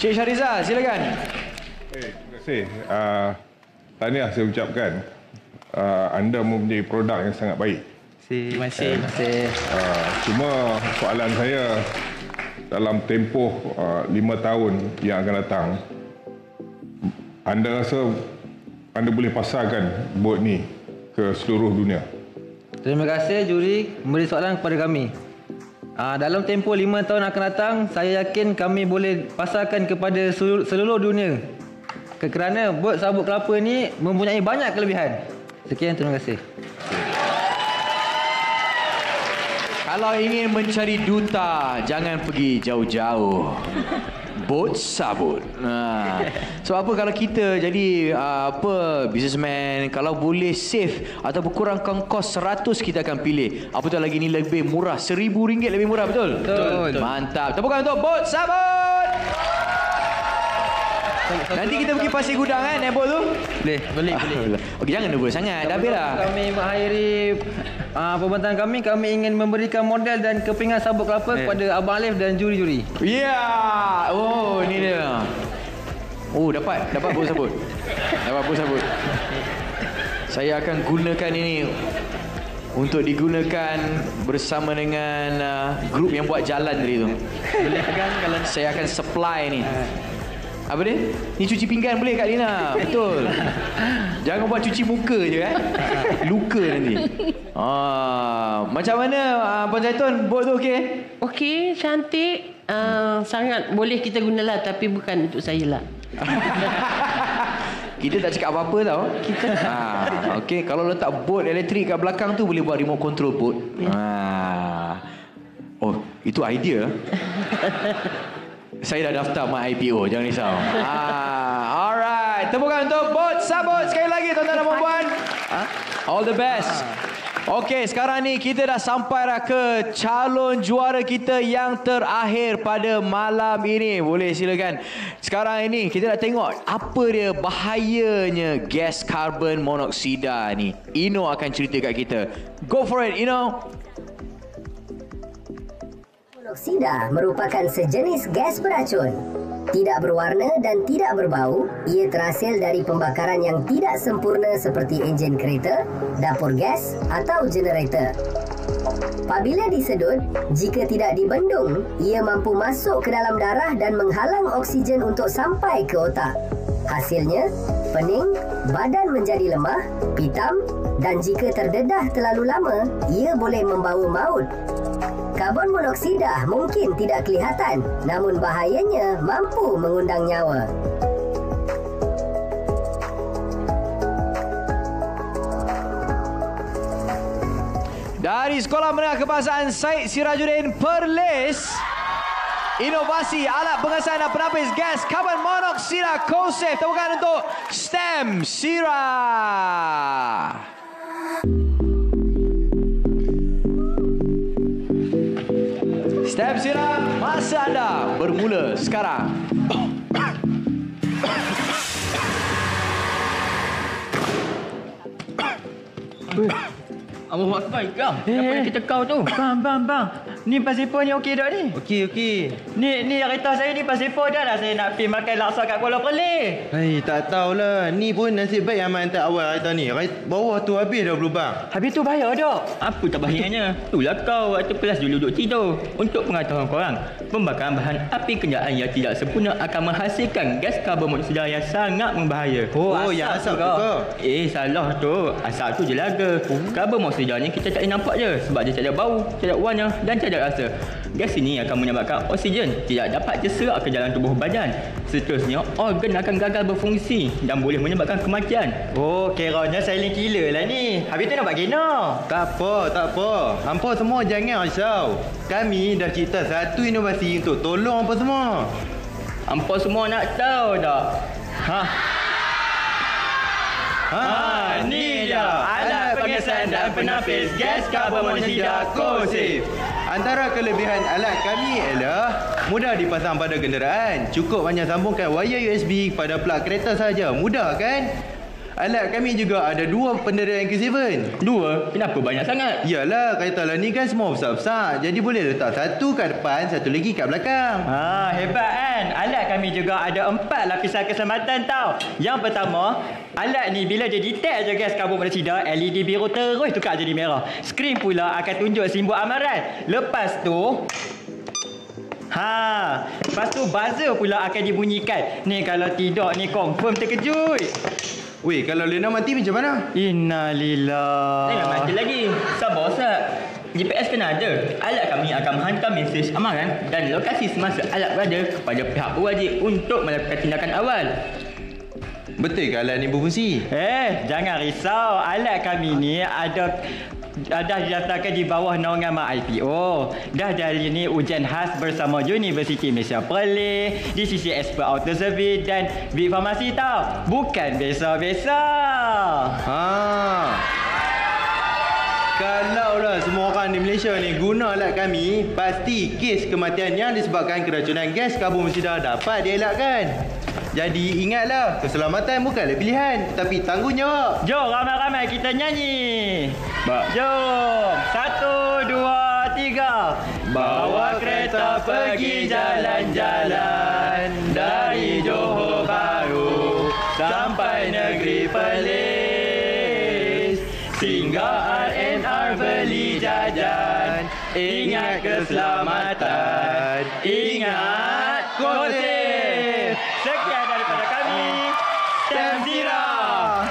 S1: Cik Syahrizal, silakan.
S9: Terima kasih. Tahniah saya ucapkan. Anda mempunyai produk yang sangat baik.
S16: Terima kasih.
S9: Cuma soalan saya, dalam tempoh 5 tahun yang akan datang, anda rasa anda boleh pasarkan bot ni ke seluruh dunia?
S16: Terima kasih juri memberi soalan kepada kami. Dalam tempoh 5 tahun akan datang, saya yakin kami boleh pasarkan kepada seluruh dunia. Kerana bot sabut kelapa ni mempunyai banyak kelebihan. Sekian, terima kasih.
S1: Kalau ingin mencari duta, jangan pergi jauh-jauh. Bot sabut. So apa kalau kita jadi businessman, kalau boleh save atau kurangkan kos 100, kita akan pilih. Apatah lagi ni lebih murah, RM1,000 lebih murah, betul?
S16: Betul.
S1: Mantap. Tepukan untuk bot sabut. Nanti kita pergi Pasir Gudang kan, naik bot tu?
S16: Boleh.
S1: Okey, jangan nervous sangat. Dah habis dah.
S16: Kami mengakhiri pembantahan kami ingin memberikan modal dan kepingan sabut kelapa kepada Abang Alif dan juri-juri.
S1: Ya. Oh, ni dia. Oh, dapat bot sabut. Dapat bot sabut. Saya akan gunakan ini untuk digunakan bersama dengan grup yang buat jalan tadi tu. Boleh kan kalau saya akan supply ni. Apa dia? Ni cuci pinggan boleh Kak Lina. Betul. Jangan buat cuci muka je kan. Luka nanti. Macam mana Puan Zaitun, bot tu okey?
S17: Okey, cantik. Sangat boleh kita gunalah, tapi bukan untuk saya lah.
S1: Kita tak cakap apa-apa tau. Kita okey, kalau letak bot elektrik kat belakang tu boleh buat remote control bot. Oh, itu idea. Saya dah daftar my IPO, jangan risau. Alright, tepukan untuk bot sabut sekali lagi tuan-tuan dan puan-puan. All the best. Okey, sekarang ni kita dah sampai dah ke calon juara kita yang terakhir pada malam ini. Boleh silakan. Sekarang ini kita nak tengok apa dia bahayanya gas karbon monoksida ni. Ino akan cerita kat kita. Go for it, Ino.
S6: Monoksida merupakan sejenis gas beracun. Tidak berwarna dan tidak berbau, ia terhasil dari pembakaran yang tidak sempurna seperti enjin kereta, dapur gas atau generator. Apabila disedut, jika tidak dibendung, ia mampu masuk ke dalam darah dan menghalang oksigen untuk sampai ke otak. Hasilnya, pening, badan menjadi lemah, pitam dan jika terdedah terlalu lama, ia boleh membawa maut. Karbon monoksida mungkin tidak kelihatan, namun bahayanya mampu mengundang nyawa.
S1: Dari Sekolah Menengah Kebangsaan Syed Sirajuddin Perlis, inovasi alat pengesan dan penapis gas karbon monoksida co-safe. Tepukan untuk STEM Sira. STEM Sira, masa anda bermula sekarang.
S15: Allahu Akbar, Ikram. Apa yang kita kau tu?
S16: Bang. Ni pasipor ni okey tak ni?
S19: Okey.
S16: Ni kereta saya ni pasipor dah lah saya nak pergi makan laksa kat Kuala Perlis.
S19: Tak tahulah. Ni pun nasib baik Aman hantar awal kereta ni. Bawah tu habis dah berlubang.
S16: Habis tu bayar tak? Apa tak bayarnya? Itulah kau waktu kelas dulu duduk tidur. Untuk pengetahuan korang, pembakaran bahan api kenderaan yang tidak sempurna akan menghasilkan gas karbon monoksida yang sangat membahaya.
S19: Yang asap tu kau.
S16: Salah tu. Asap tu je laga. Karbon monoksida ni kita tak boleh nampak je sebab dia tak ada bau, tak ada warna dan tak ada rasa. Gas ini akan menyebabkan oksigen tidak dapat terserap ke dalam tubuh badan. Seterusnya, organ akan gagal berfungsi dan boleh menyebabkan kematian. Kiranya silent killer lah ni. Habis tu nak buat kena.
S19: Tak apa. Hampa semua jangan risau. Kami dah cipta satu inovasi untuk tolong hampa semua.
S16: Hampa semua nak tahu tak? Ni dia alat pengesan dan penapis gas karbon monoksida Co-Safe.
S19: Antara kelebihan alat kami ialah mudah dipasang pada kenderaan. Cukup hanya sambungkan wayar USB pada plug kereta saja. Mudah kan? Alat kami juga ada 2 penderaan Q7.
S16: 2? Kenapa banyak sangat?
S19: Yalah, kereta lah ni kan semua besar-besar. Jadi boleh letak satu kat depan, satu lagi kat belakang.
S16: Hebat kan? Alat kami juga ada 4 lapisan keselamatan tau. Yang pertama, alat ni bila dia detect je gas karbon monoksida, LED biru terus tukar jadi merah. Skrin pula akan tunjuk simbol amaran. Lepas tu buzzer pula akan dibunyikan. Ni kalau tidak ni confirm terkejut.
S19: Weh, kalau Lena mati macam mana?
S16: Innalillah. Jangan mati lagi. Sabar Ustaz. GPS kena ada. Alat kami akan menghantar mesej amaran dan lokasi semasa alat berada kepada pihak berwajib untuk melakukan tindakan awal.
S19: Betul ke alat ni berfungsi?
S16: Jangan risau. Alat kami ni dah didaftarkan di bawah naungan MyIPO. Dah jadi ni ujian khas bersama Universiti Malaysia Perlis, DCC Expert Auto Service dan Big Pharmacy tau. Bukan biasa-biasa.
S19: Kalaulah semua orang di Malaysia ni guna alat kami, pasti kes kematian yang disebabkan keracunan gas karbon monoksida dapat dielakkan. Jadi ingatlah, keselamatan bukanlah pilihan, tetapi tanggungjawab.
S16: Jom ramai-ramai kita nyanyi. Jom. 1, 2, 3. Bawa kereta pergi jalan-jalan dari Johor Bahru sampai negeri Perlis. Singgah R&R beli jajan. Ingat keselamatan. Ingat Co-Safe. Sekian daripada kami, Stem Siram.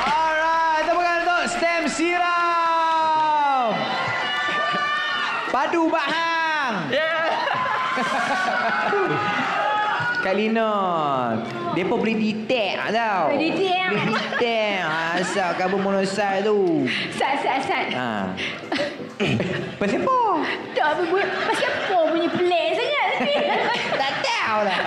S1: Alright, tepuk tangan untuk Stem Siram. Padu Bahang. Kak Lina, mereka boleh detect tau.
S3: Boleh detect.
S1: Boleh detect. Asal karbon monoksida tu.
S3: Sat.
S1: Pasipor.
S3: Tak, pasipor punya pelik sangat.
S1: Tak tahu lah.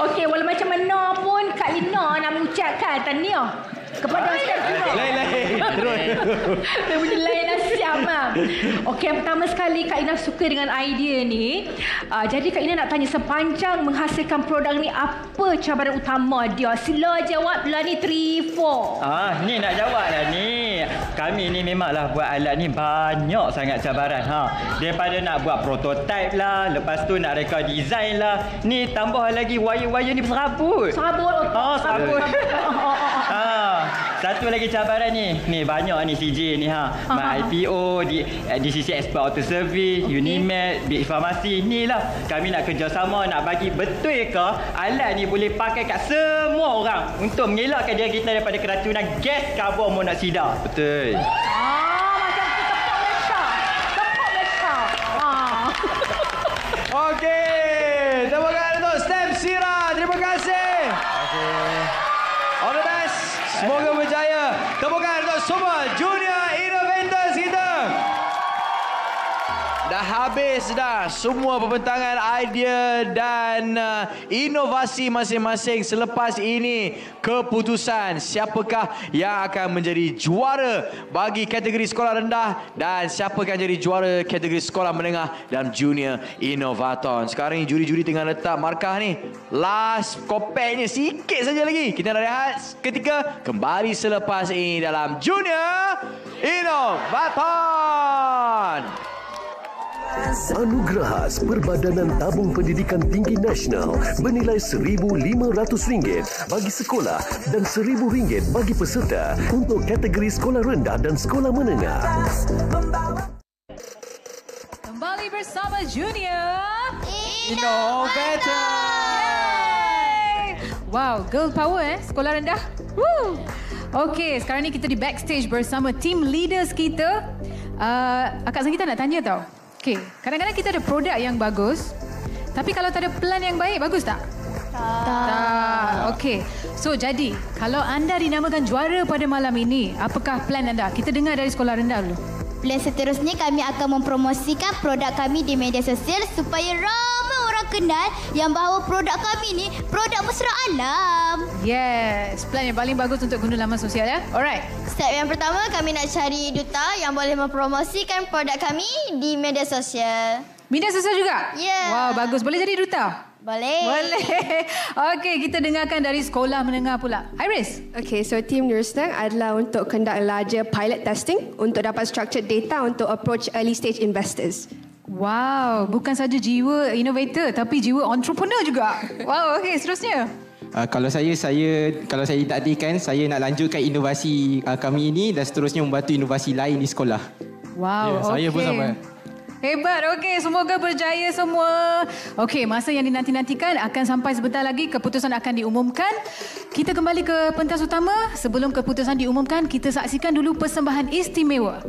S3: Okey, walau macam mana pun Kak Lina nak mengucapkan tahniah kepada Stem Siram.
S1: Lain. Terus.
S3: Dia punya lain nasiam lah. Okey, yang pertama sekali Kak Lina suka dengan idea ni. Jadi Kak Lina nak tanya, sepanjang menghasilkan produk ni, apa cabaran utama dia? Sila jawab lah ni 3, 4.
S16: Ni nak jawab lah ni. Kami ni memanglah buat alat ni banyak sangat cabaran. Daripada nak buat prototype lah, lepas tu nak reka design lah. Ni tambah lagi wire-wire ni berserabut.
S3: Serabut.
S16: Serabut. Satu lagi cabaran ni. Ni banyak ni CJ ni MyIPO, DCC Expert Auto Service, Unimed, Big Pharmacy. Ni lah kami nak kerjasama, nak bagi betul ke alat ni boleh pakai kat semua orang untuk mengelakkan diri kita daripada keracunan gas karbon monoksida.
S19: Betul.
S3: Macam tu tepak Malaysia.
S1: Okey, tepuk tangan untuk Stem Siram. Terima kasih. All the best. Semoga berjaya. Tepuk tangan untuk semua junior innovators kita. Dah habis dah semua pembentangan idea dan inovasi masing-masing. Selepas ini, keputusan siapakah yang akan menjadi juara bagi kategori sekolah rendah dan siapa akan jadi juara kategori sekolah menengah dan junior inovator. Sekarang ni juri-juri tengah letak markah ni. Last kopeknya sikit saja lagi. Kita nak rehat ketika kembali selepas ini dalam Junior Innovator.
S4: Anugerahas Perbadanan Tabung Pendidikan Tinggi Nasional bernilai RM1,500 bagi sekolah dan RM1,000 bagi peserta untuk kategori sekolah rendah dan sekolah menengah.
S3: Kembali bersama Junior
S1: Innovator.
S3: Wow, girl power sekolah rendah. Woo. Okey, sekarang ni kita di backstage bersama team leaders kita. Akak Sangita nak tanya tau. Okey, kadang-kadang kita ada produk yang bagus, tapi kalau tak ada plan yang baik, bagus tak? Tak. Okey. So jadi, kalau anda dinamakan juara pada malam ini, apakah plan anda? Kita dengar dari sekolah rendah dulu.
S7: Plan seterusnya kami akan mempromosikan produk kami di media sosial supaya ramai orang kenal yang bahawa produk kami ni produk mesra alam.
S3: Yes, plan yang paling bagus untuk guna laman sosial ya. Alright.
S7: Step yang pertama, kami nak cari duta yang boleh mempromosikan produk kami di media sosial.
S3: Media sosial juga?
S7: Ya. Yeah.
S3: Wow, bagus. Boleh jadi duta?
S7: Boleh.
S3: Boleh. Okey, kita dengarkan dari sekolah menengah pula. Iris.
S13: Okay, so team Nurstang adalah untuk conduct larger pilot testing untuk dapat structured data untuk approach early stage investors.
S3: Wow, bukan saja jiwa innovator tapi jiwa entrepreneur juga. Wow, okey, seterusnya.
S20: Kalau saya ditakdirkan, saya nak lanjutkan inovasi kami ini dan seterusnya membantu inovasi lain di sekolah.
S3: Wow, okey.
S20: Saya pun sama.
S3: Hebat, okey. Semoga berjaya semua. Okey, masa yang dinanti-nantikan akan sampai sebentar lagi. Keputusan akan diumumkan. Kita kembali ke pentas utama. Sebelum keputusan diumumkan, kita saksikan dulu persembahan istimewa.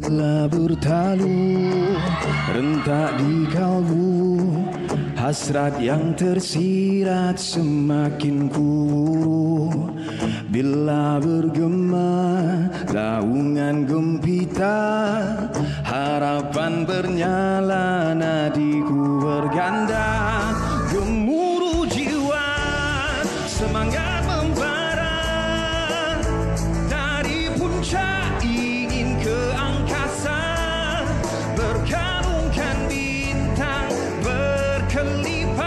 S21: Telah bertalu rentak di kalbu, hasrat yang tersirat semakin kuru. Bila bergema laungan gempita, harapan bernyala, nadiku berganda. Gemuruh jiwa, semangat membara, dari puncak ingin ke angkasa, berkarungkan bintang berkelipan,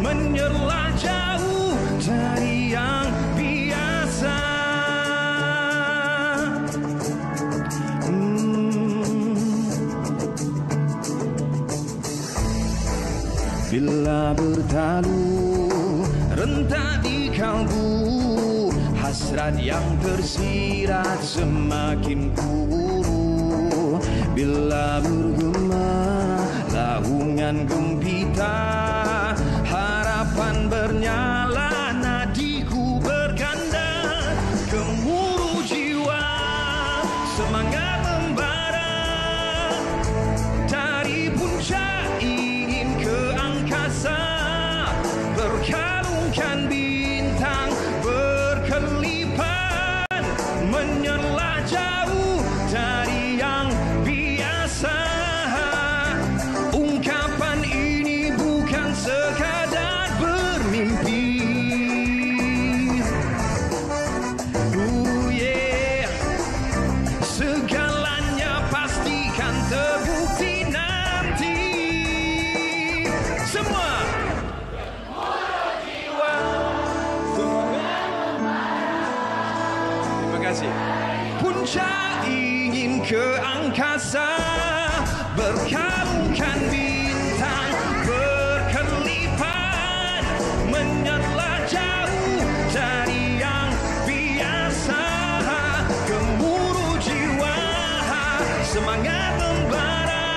S21: menyerlah jauh dari yang biasa. Bila bertalu rentak di kalbu, hasrat yang tersirat semakin kuru. Bila bergema laungan gempita, harapan bernyala, nadiku berganda. Gemuruh jiwa, semangat membara, dari puncak ingin ke angkasa, berkalungkan bintang berkelipan, menyerlah jauh dari yang biasa. Ungkapan ini bukan sekadar bermimpi. Yeah. Segalanya pastikan terbukti nanti. Semua terima kasih. Puncak ingin ke angkasa, berkalungkan bintang berkelipan, menyerlah jauh dari yang biasa. Gemuruh jiwa, semangat membara,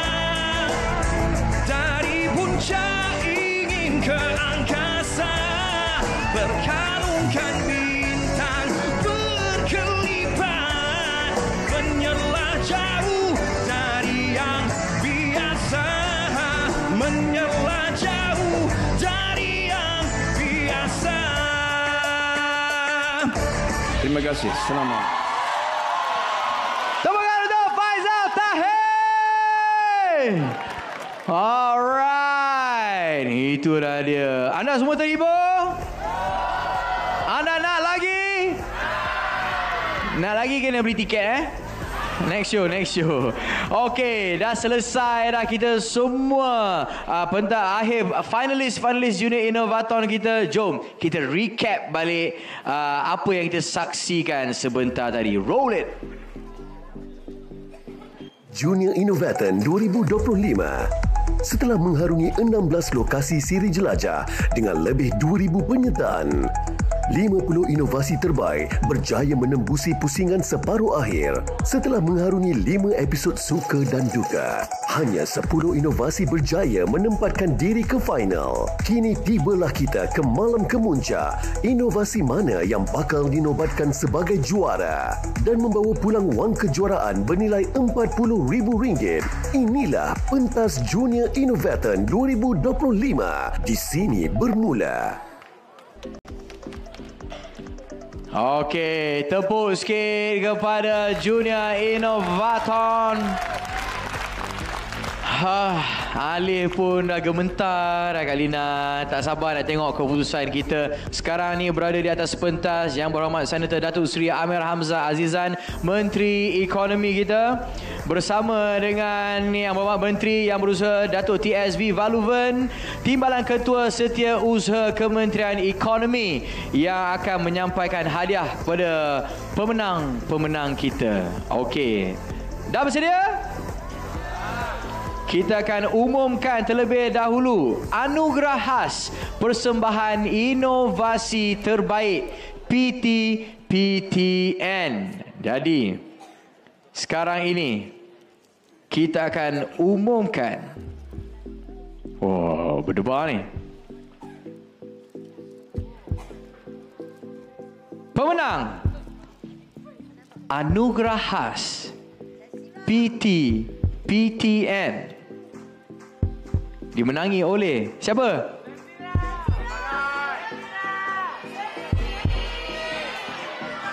S21: dari puncak ingin ke angkasa, berkalungkan bintang berkelipan, menyerlah jauh dari yang biasa, menyerlah jauh dari yang biasa.
S14: Terima kasih. Selamat.
S1: Tepukan untuk Faizal Tahir. Alright, itulah dia. Anda semua terhibur? Anda nak lagi? Nak lagi kena beli tiket Next show. Okey, dah selesai dah kita semua pentas akhir finalis unit inovator kita. Jom kita recap balik apa yang kita saksikan sebentar tadi. Roll it.
S4: Junior Innovator 2025. Setelah mengharungi 16 lokasi siri jelajah dengan lebih 2,000 penyertaan, 50 inovasi terbaik berjaya menembusi pusingan separuh akhir. Setelah mengharungi 5 episod suka dan duka, hanya 10 inovasi berjaya menempatkan diri ke final. Kini tibalah kita ke malam kemuncak. Inovasi mana yang bakal dinobatkan sebagai juara dan membawa pulang wang kejuaraan bernilai RM40,000? Inilah pentas Junior Innovator 2025. Di sini bermula.
S1: Okey, tepuk sikit kepada Junior Innovator. Alif pun dah gementar dah Kak Lina. Tak sabar nak tengok keputusan kita. Sekarang ni berada di atas pentas Yang Berhormat Senator Datuk Seri Amir Hamzah Azizan, Menteri Ekonomi kita, bersama dengan Yang Berhormat Menteri Yang Berusaha Datuk TSV Valuvan, Timbalan Ketua Setiausaha Kementerian Ekonomi, yang akan menyampaikan hadiah kepada pemenang-pemenang kita. Okey, dah bersedia? Kita akan umumkan terlebih dahulu anugerah khas persembahan inovasi terbaik PT-PTN. Jadi, sekarang ini kita akan umumkan. Wow, berdebar ni. Pemenang anugerah khas PT-PTN dimenangi oleh siapa?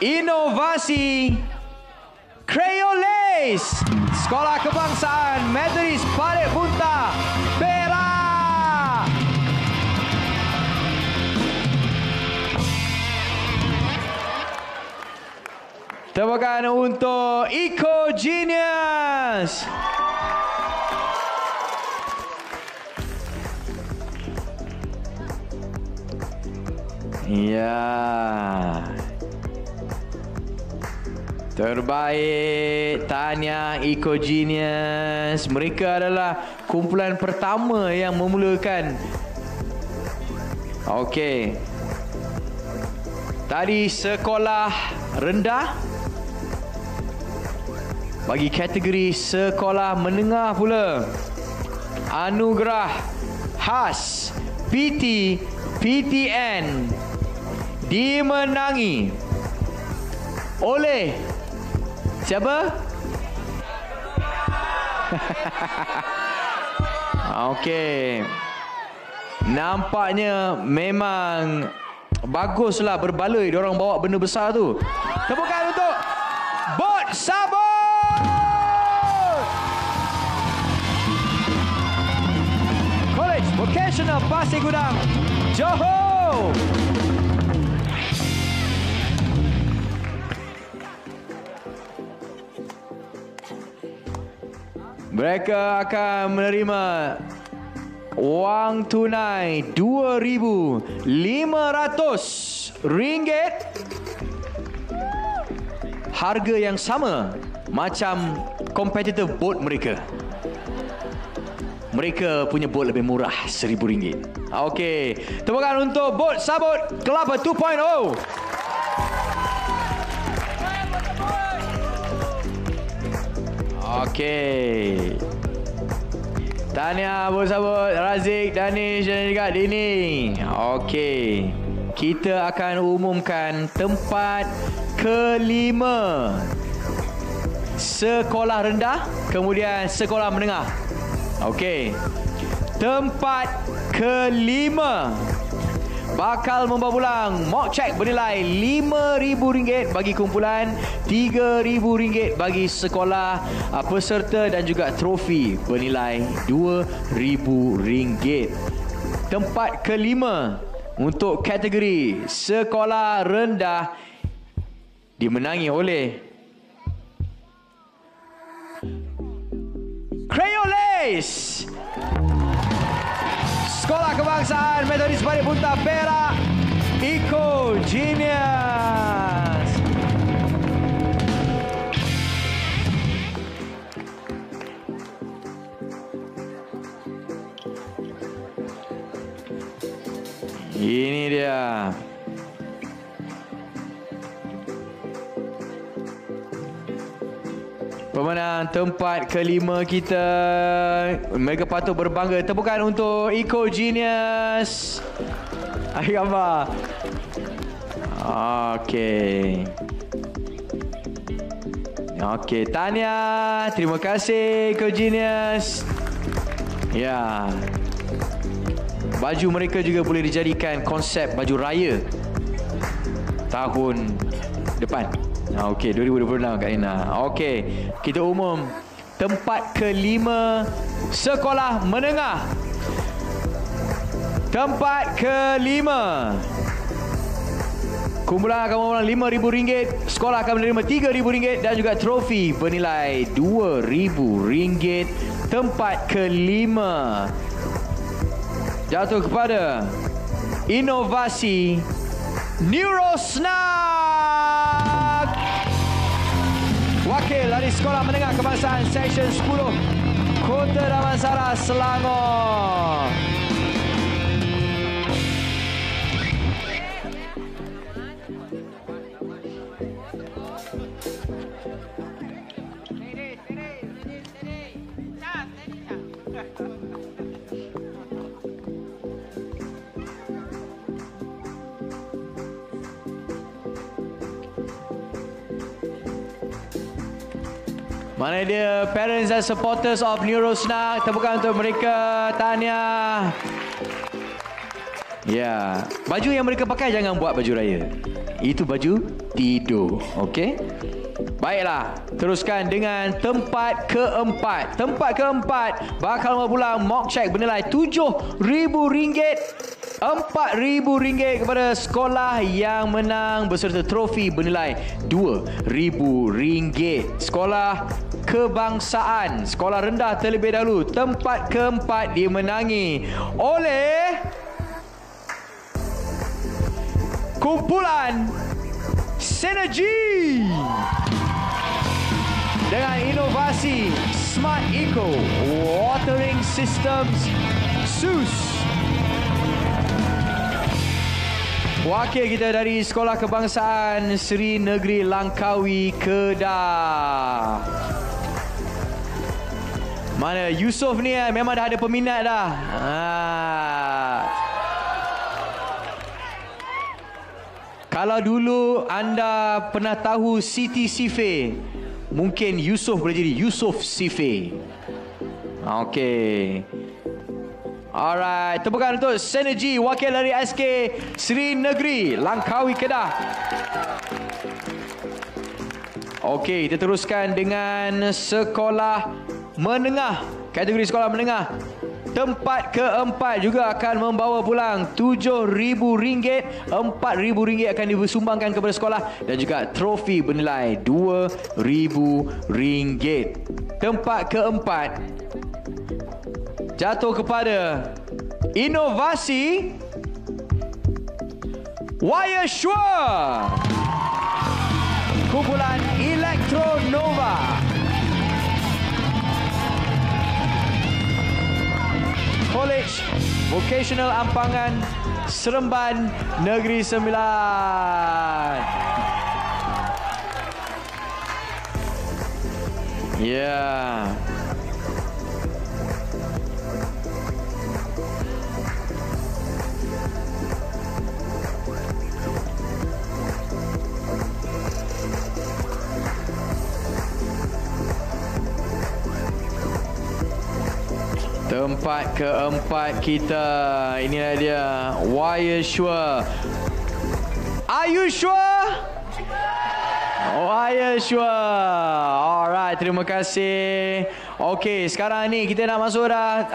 S1: Inovasi Crayoles, Sekolah Kebangsaan Methodist Parit Bunta, Perak. Tepukan untuk Eco Genius. Ya. Terbaik, tahniah Eco Genius. Mereka adalah kumpulan pertama yang memulakan Okey. Tadi sekolah rendah. Bagi kategori sekolah menengah pula, anugerah khas PT PTN dimenangi oleh siapa? Okey. Nampaknya memang baguslah berbaloi diorang bawa benda besar tu. Tepukan untuk Bot Sabut. College Vocational Pasir Gudang, Johor. Mereka akan menerima wang tunai RM2,500. Harga yang sama macam kompetitor bot mereka. Mereka punya bot lebih murah, RM1,000. Okey, tepukan untuk Bot Sabut Kelapa 2.0. Okey. Tahniah Bot Sabut, Razik, Danish dan juga Dini. Okey. Kita akan umumkan tempat kelima. Sekolah rendah, kemudian sekolah menengah. Okey. Tempat kelima bakal membawa pulang mock check bernilai RM5,000 bagi kumpulan, RM3,000 bagi sekolah peserta dan juga trofi bernilai RM2,000. Tempat kelima untuk kategori sekolah rendah dimenangi oleh Crayoles, Sekolah Kebangsaan Metodis Balik Punta Perak, Eco Genius. Ini dia. Pemenang tempat kelima kita. Mereka patut berbangga. Tepukan untuk Eco Genius. Ayo gambar. Okey. Okey, tahniah. Terima kasih Eco Genius. Ya. Baju mereka juga boleh dijadikan konsep baju raya tahun depan. Okey, 2026 Kak Ina. Okey, kita umum tempat kelima sekolah menengah. Tempat kelima. Kumpulan akan membawa RM5,000, sekolah akan menerima RM3,000 dan juga trofi bernilai RM2,000. Tempat kelima jatuh kepada inovasi Neurosnag. Wakil dari Sekolah Menengah Kebangsaan Seksyen 10 Kota Damansara, Selangor. Mana dia parents and supporters of Neurosnag. Tepukan untuk mereka. Tahniah. Ya, baju yang mereka pakai jangan buat baju raya. Itu baju tidur. Okey? Baiklah, teruskan dengan tempat keempat. Tempat keempat bakal mempulang mock check bernilai RM7,000. RM4,000 kepada sekolah yang menang beserta trofi bernilai RM2,000. Sekolah Kebangsaan, sekolah rendah terlebih dahulu. Tempat keempat dimenangi oleh kumpulan Synergy dengan inovasi Smart Eco Watering Systems SUS. Wakil kita dari Sekolah Kebangsaan Seri Negeri Langkawi, Kedah. Mana Yusof ni memang dah ada peminat dah. Kalau dulu anda pernah tahu Siti Sife, mungkin Yusof boleh jadi Yusof Sife. Okey. Alright, tepukan untuk Synergy, wakil dari SK Seri Negeri Langkawi, Kedah. Okey, kita teruskan dengan sekolah menengah. Kategori sekolah menengah. Tempat keempat juga akan membawa pulang RM7,000. RM4,000 akan disumbangkan kepada sekolah dan juga trofi bernilai RM2,000. Tempat keempat jatuh kepada inovasi Wire Sure, kumpulan Elektronova. College Vocational Ampangan Seremban Negeri Sembilan. Ya. Tempat keempat kita, inilah dia, Wire Sure. Are you sure? Wire Sure. Alright, terima kasih. Okey, sekarang ni kita nak masuk dah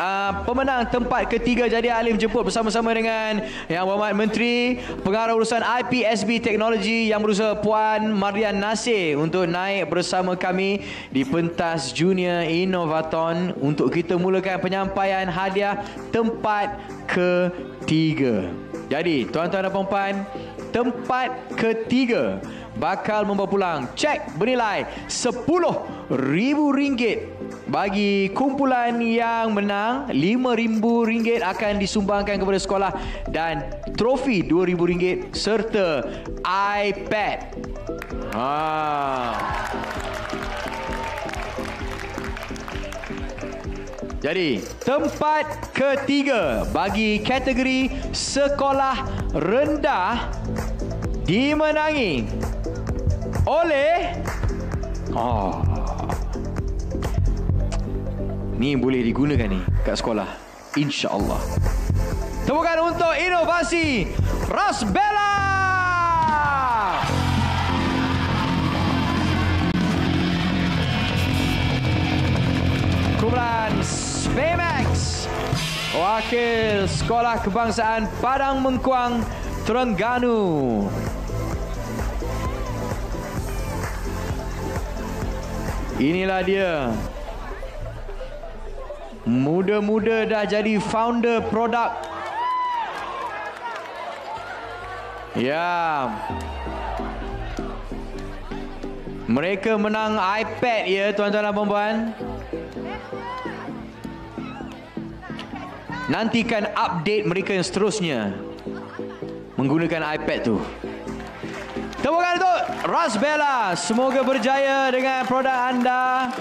S1: pemenang tempat ketiga. Jadi Alim jemput bersama-sama dengan Yang Berhormat Menteri Pengarah Urusan IPSB Teknologi Yang Berusaha Puan Marian Nasir untuk naik bersama kami di pentas Junior Innovathon untuk kita mulakan penyampaian hadiah tempat ketiga. Jadi tuan-tuan dan puan-puan, tempat ketiga bakal membawa pulang cek bernilai RM10,000 bagi kumpulan yang menang. RM5,000 akan disumbangkan kepada sekolah dan trofi RM2,000 serta iPad. Jadi, tempat ketiga bagi kategori sekolah rendah dimenangi oleh ni boleh digunakan ni kat sekolah, insya-Allah. Tepukan untuk inovasi Rasbella. Kumpulan Spemax, wakil Sekolah Kebangsaan Padang Mengkuang, Terengganu. Inilah dia. Muda-muda dah jadi founder produk. Ya. Mereka menang iPad ya, tuan-tuan dan puan-puan. Nantikan update mereka yang seterusnya menggunakan iPad tu. Tepukan untuk Rasbella. Semoga berjaya dengan produk anda.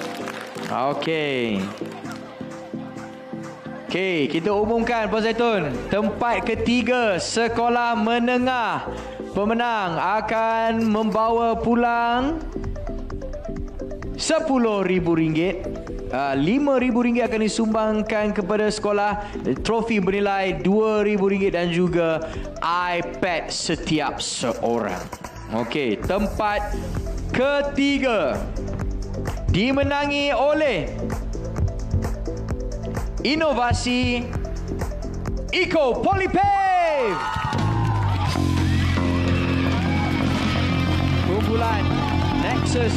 S1: Okey. Okey, kita umumkan Puan Zaitun. Tempat ketiga sekolah menengah. Pemenang akan membawa pulang RM10,000. RM5,000 akan disumbangkan kepada sekolah. Trofi bernilai RM2,000 dan juga iPad setiap seorang. Okey, tempat ketiga dimenangi oleh inovasi Eco Polypave. Kumpulan Nexus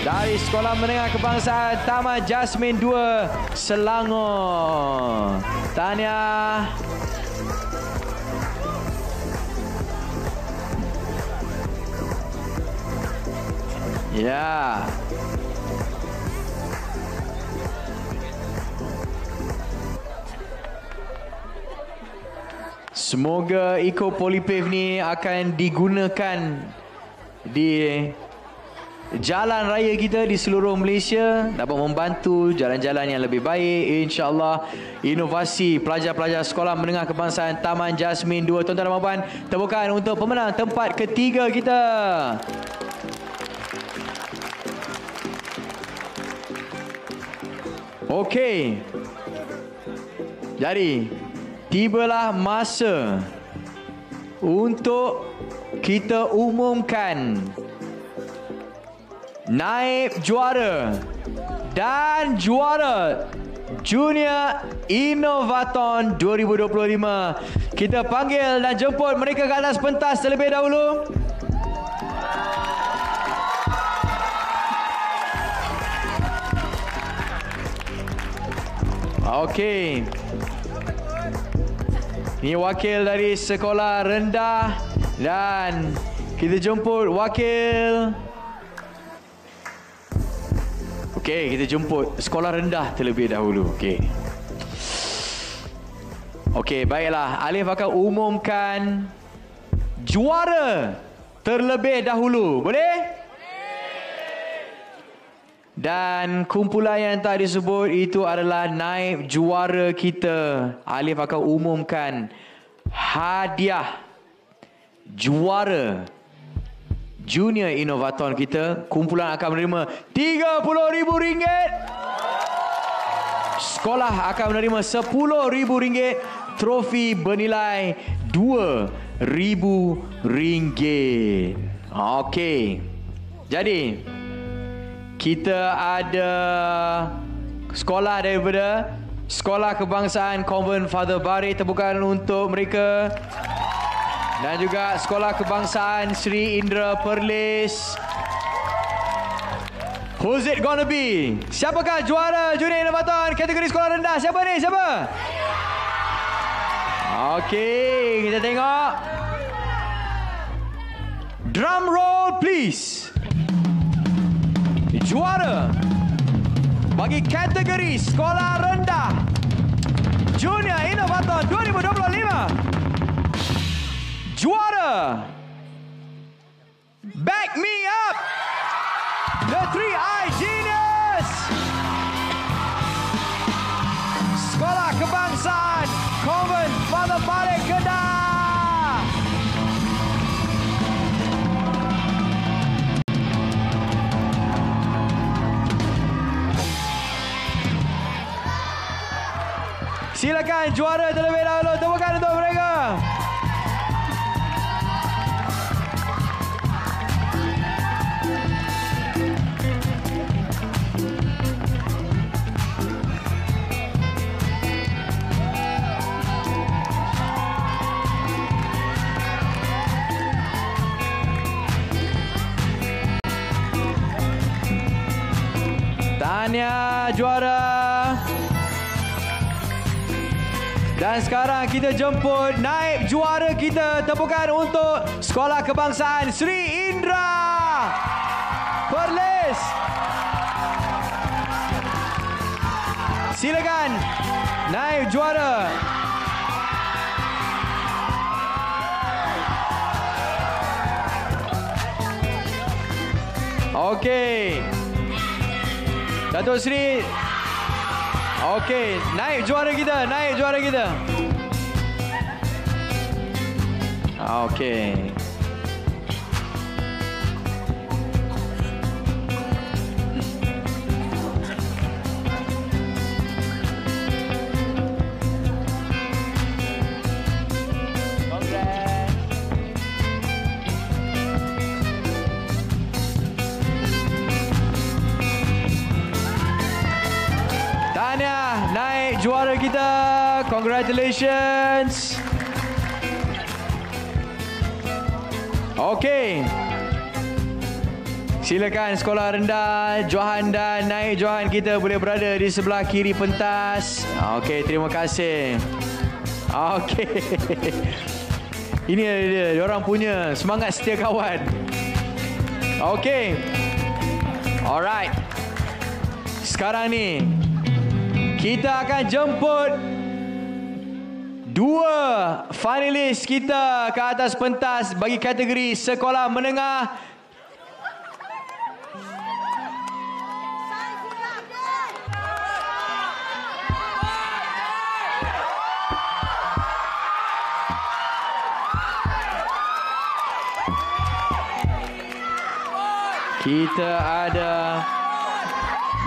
S1: dari Sekolah Menengah Kebangsaan Taman Jasmin 2, Selangor. Tahniah. Ya. Semoga Eco Polypave ni akan digunakan di jalan raya kita di seluruh Malaysia, dapat membantu jalan-jalan yang lebih baik. InsyaAllah inovasi pelajar-pelajar Sekolah Menengah Kebangsaan Taman Jasmin 2. Tuan-tuan dan puan, tepukan untuk pemenang tempat ketiga kita. Okey. Jadi, tibalah masa untuk kita umumkan naib juara dan juara Junior Innovathon 2025. Kita panggil dan jemput mereka ke atas pentas terlebih dahulu. Okey. Ini wakil dari sekolah rendah dan kita jemput wakil. Okey, kita jemput sekolah rendah terlebih dahulu. Okey. Okey, baiklah. Alif akan umumkan juara terlebih dahulu. Boleh? Dan kumpulan yang tak disebut itu adalah naib juara kita. Alif akan umumkan hadiah juara Junior Innovathon kita. Kumpulan akan menerima RM30,000. Sekolah akan menerima RM10,000. Trofi bernilai RM2,000. Okey. Jadi kita ada sekolah daripada Sekolah Kebangsaan Konvent Father Barry. Tepukan untuk mereka. Dan juga Sekolah Kebangsaan Sri Indra Perlis. Who's it gonna be? Siapakah juara Junior Innovathon kategori sekolah rendah? Siapa ni? Siapa? Okey, kita tengok. Drum roll please. Juara bagi kategori sekolah rendah Junior Innovathon 2025. Juara Back Me Up, The 3i Genius, Sekolah Kebangsaan Konvent Father Barry Kedah. Silakan juara terlebih dahulu. Tepukan untuk mereka. Tahniah juara. Dan sekarang kita jemput naib juara kita. Tepukan untuk Sekolah Kebangsaan Sri Indra Perlis. Silakan naib juara. Okey. Datuk Seri. Okey, naib juara kita, naib juara kita. Okey. Naik juara kita. Congratulations. Okey. Silakan sekolah rendah Johan dan naik Johan kita boleh berada di sebelah kiri pentas. Okey, terima kasih. Okey. Ini dia orang punya semangat setia kawan. Okey. Alright. Sekarang ni kita akan jemput Dua finalis kita ke atas pentas bagi kategori sekolah menengah. Kita ada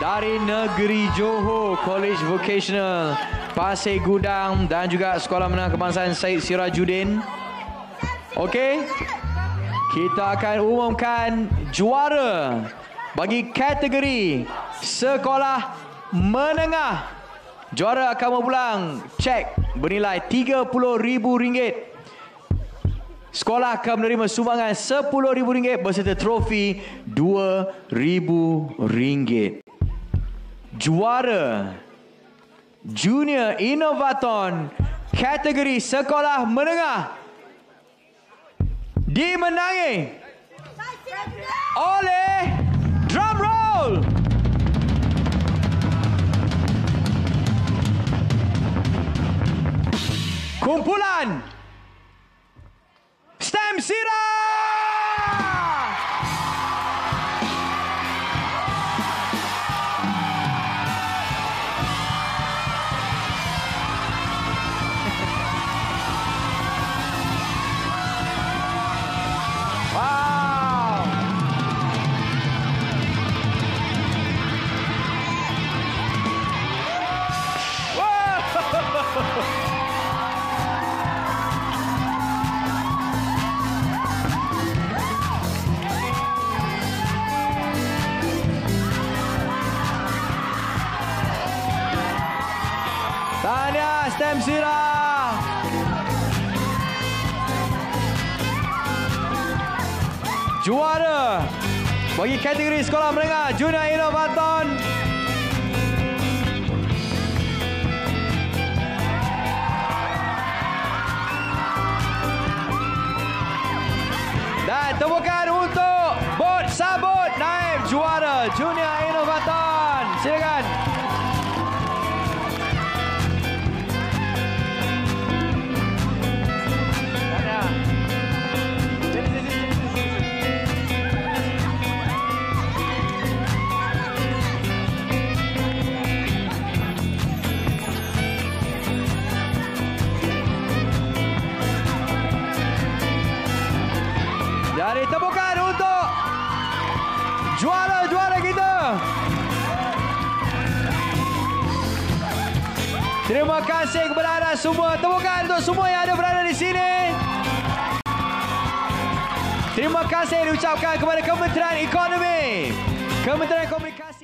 S1: dari Negeri Johor, College Vocational Pasir Gudang dan juga Sekolah Menengah Kebangsaan Syed Sirajuddin. Okey. Kita akan umumkan juara bagi kategori sekolah menengah. Juara akan mempulang cek bernilai RM30,000. Sekolah akan menerima sumbangan RM10,000 berserta trofi RM2,000. Juara Junior Innovaton kategori sekolah menengah dimenangi oleh drum roll kumpulan STEM Sira. Tahniah STEM Sira. Juara bagi kategori sekolah menengah Junior Innovaton dan tepukan untuk Bot Sabut naib juara Junior Innovaton. Silakan. Jadi tepukan untuk juara-juara kita. Terima kasih kepada anda semua. Tepukan untuk semua yang ada berada di sini. Terima kasih diucapkan kepada Kementerian Ekonomi, Kementerian Komunikasi.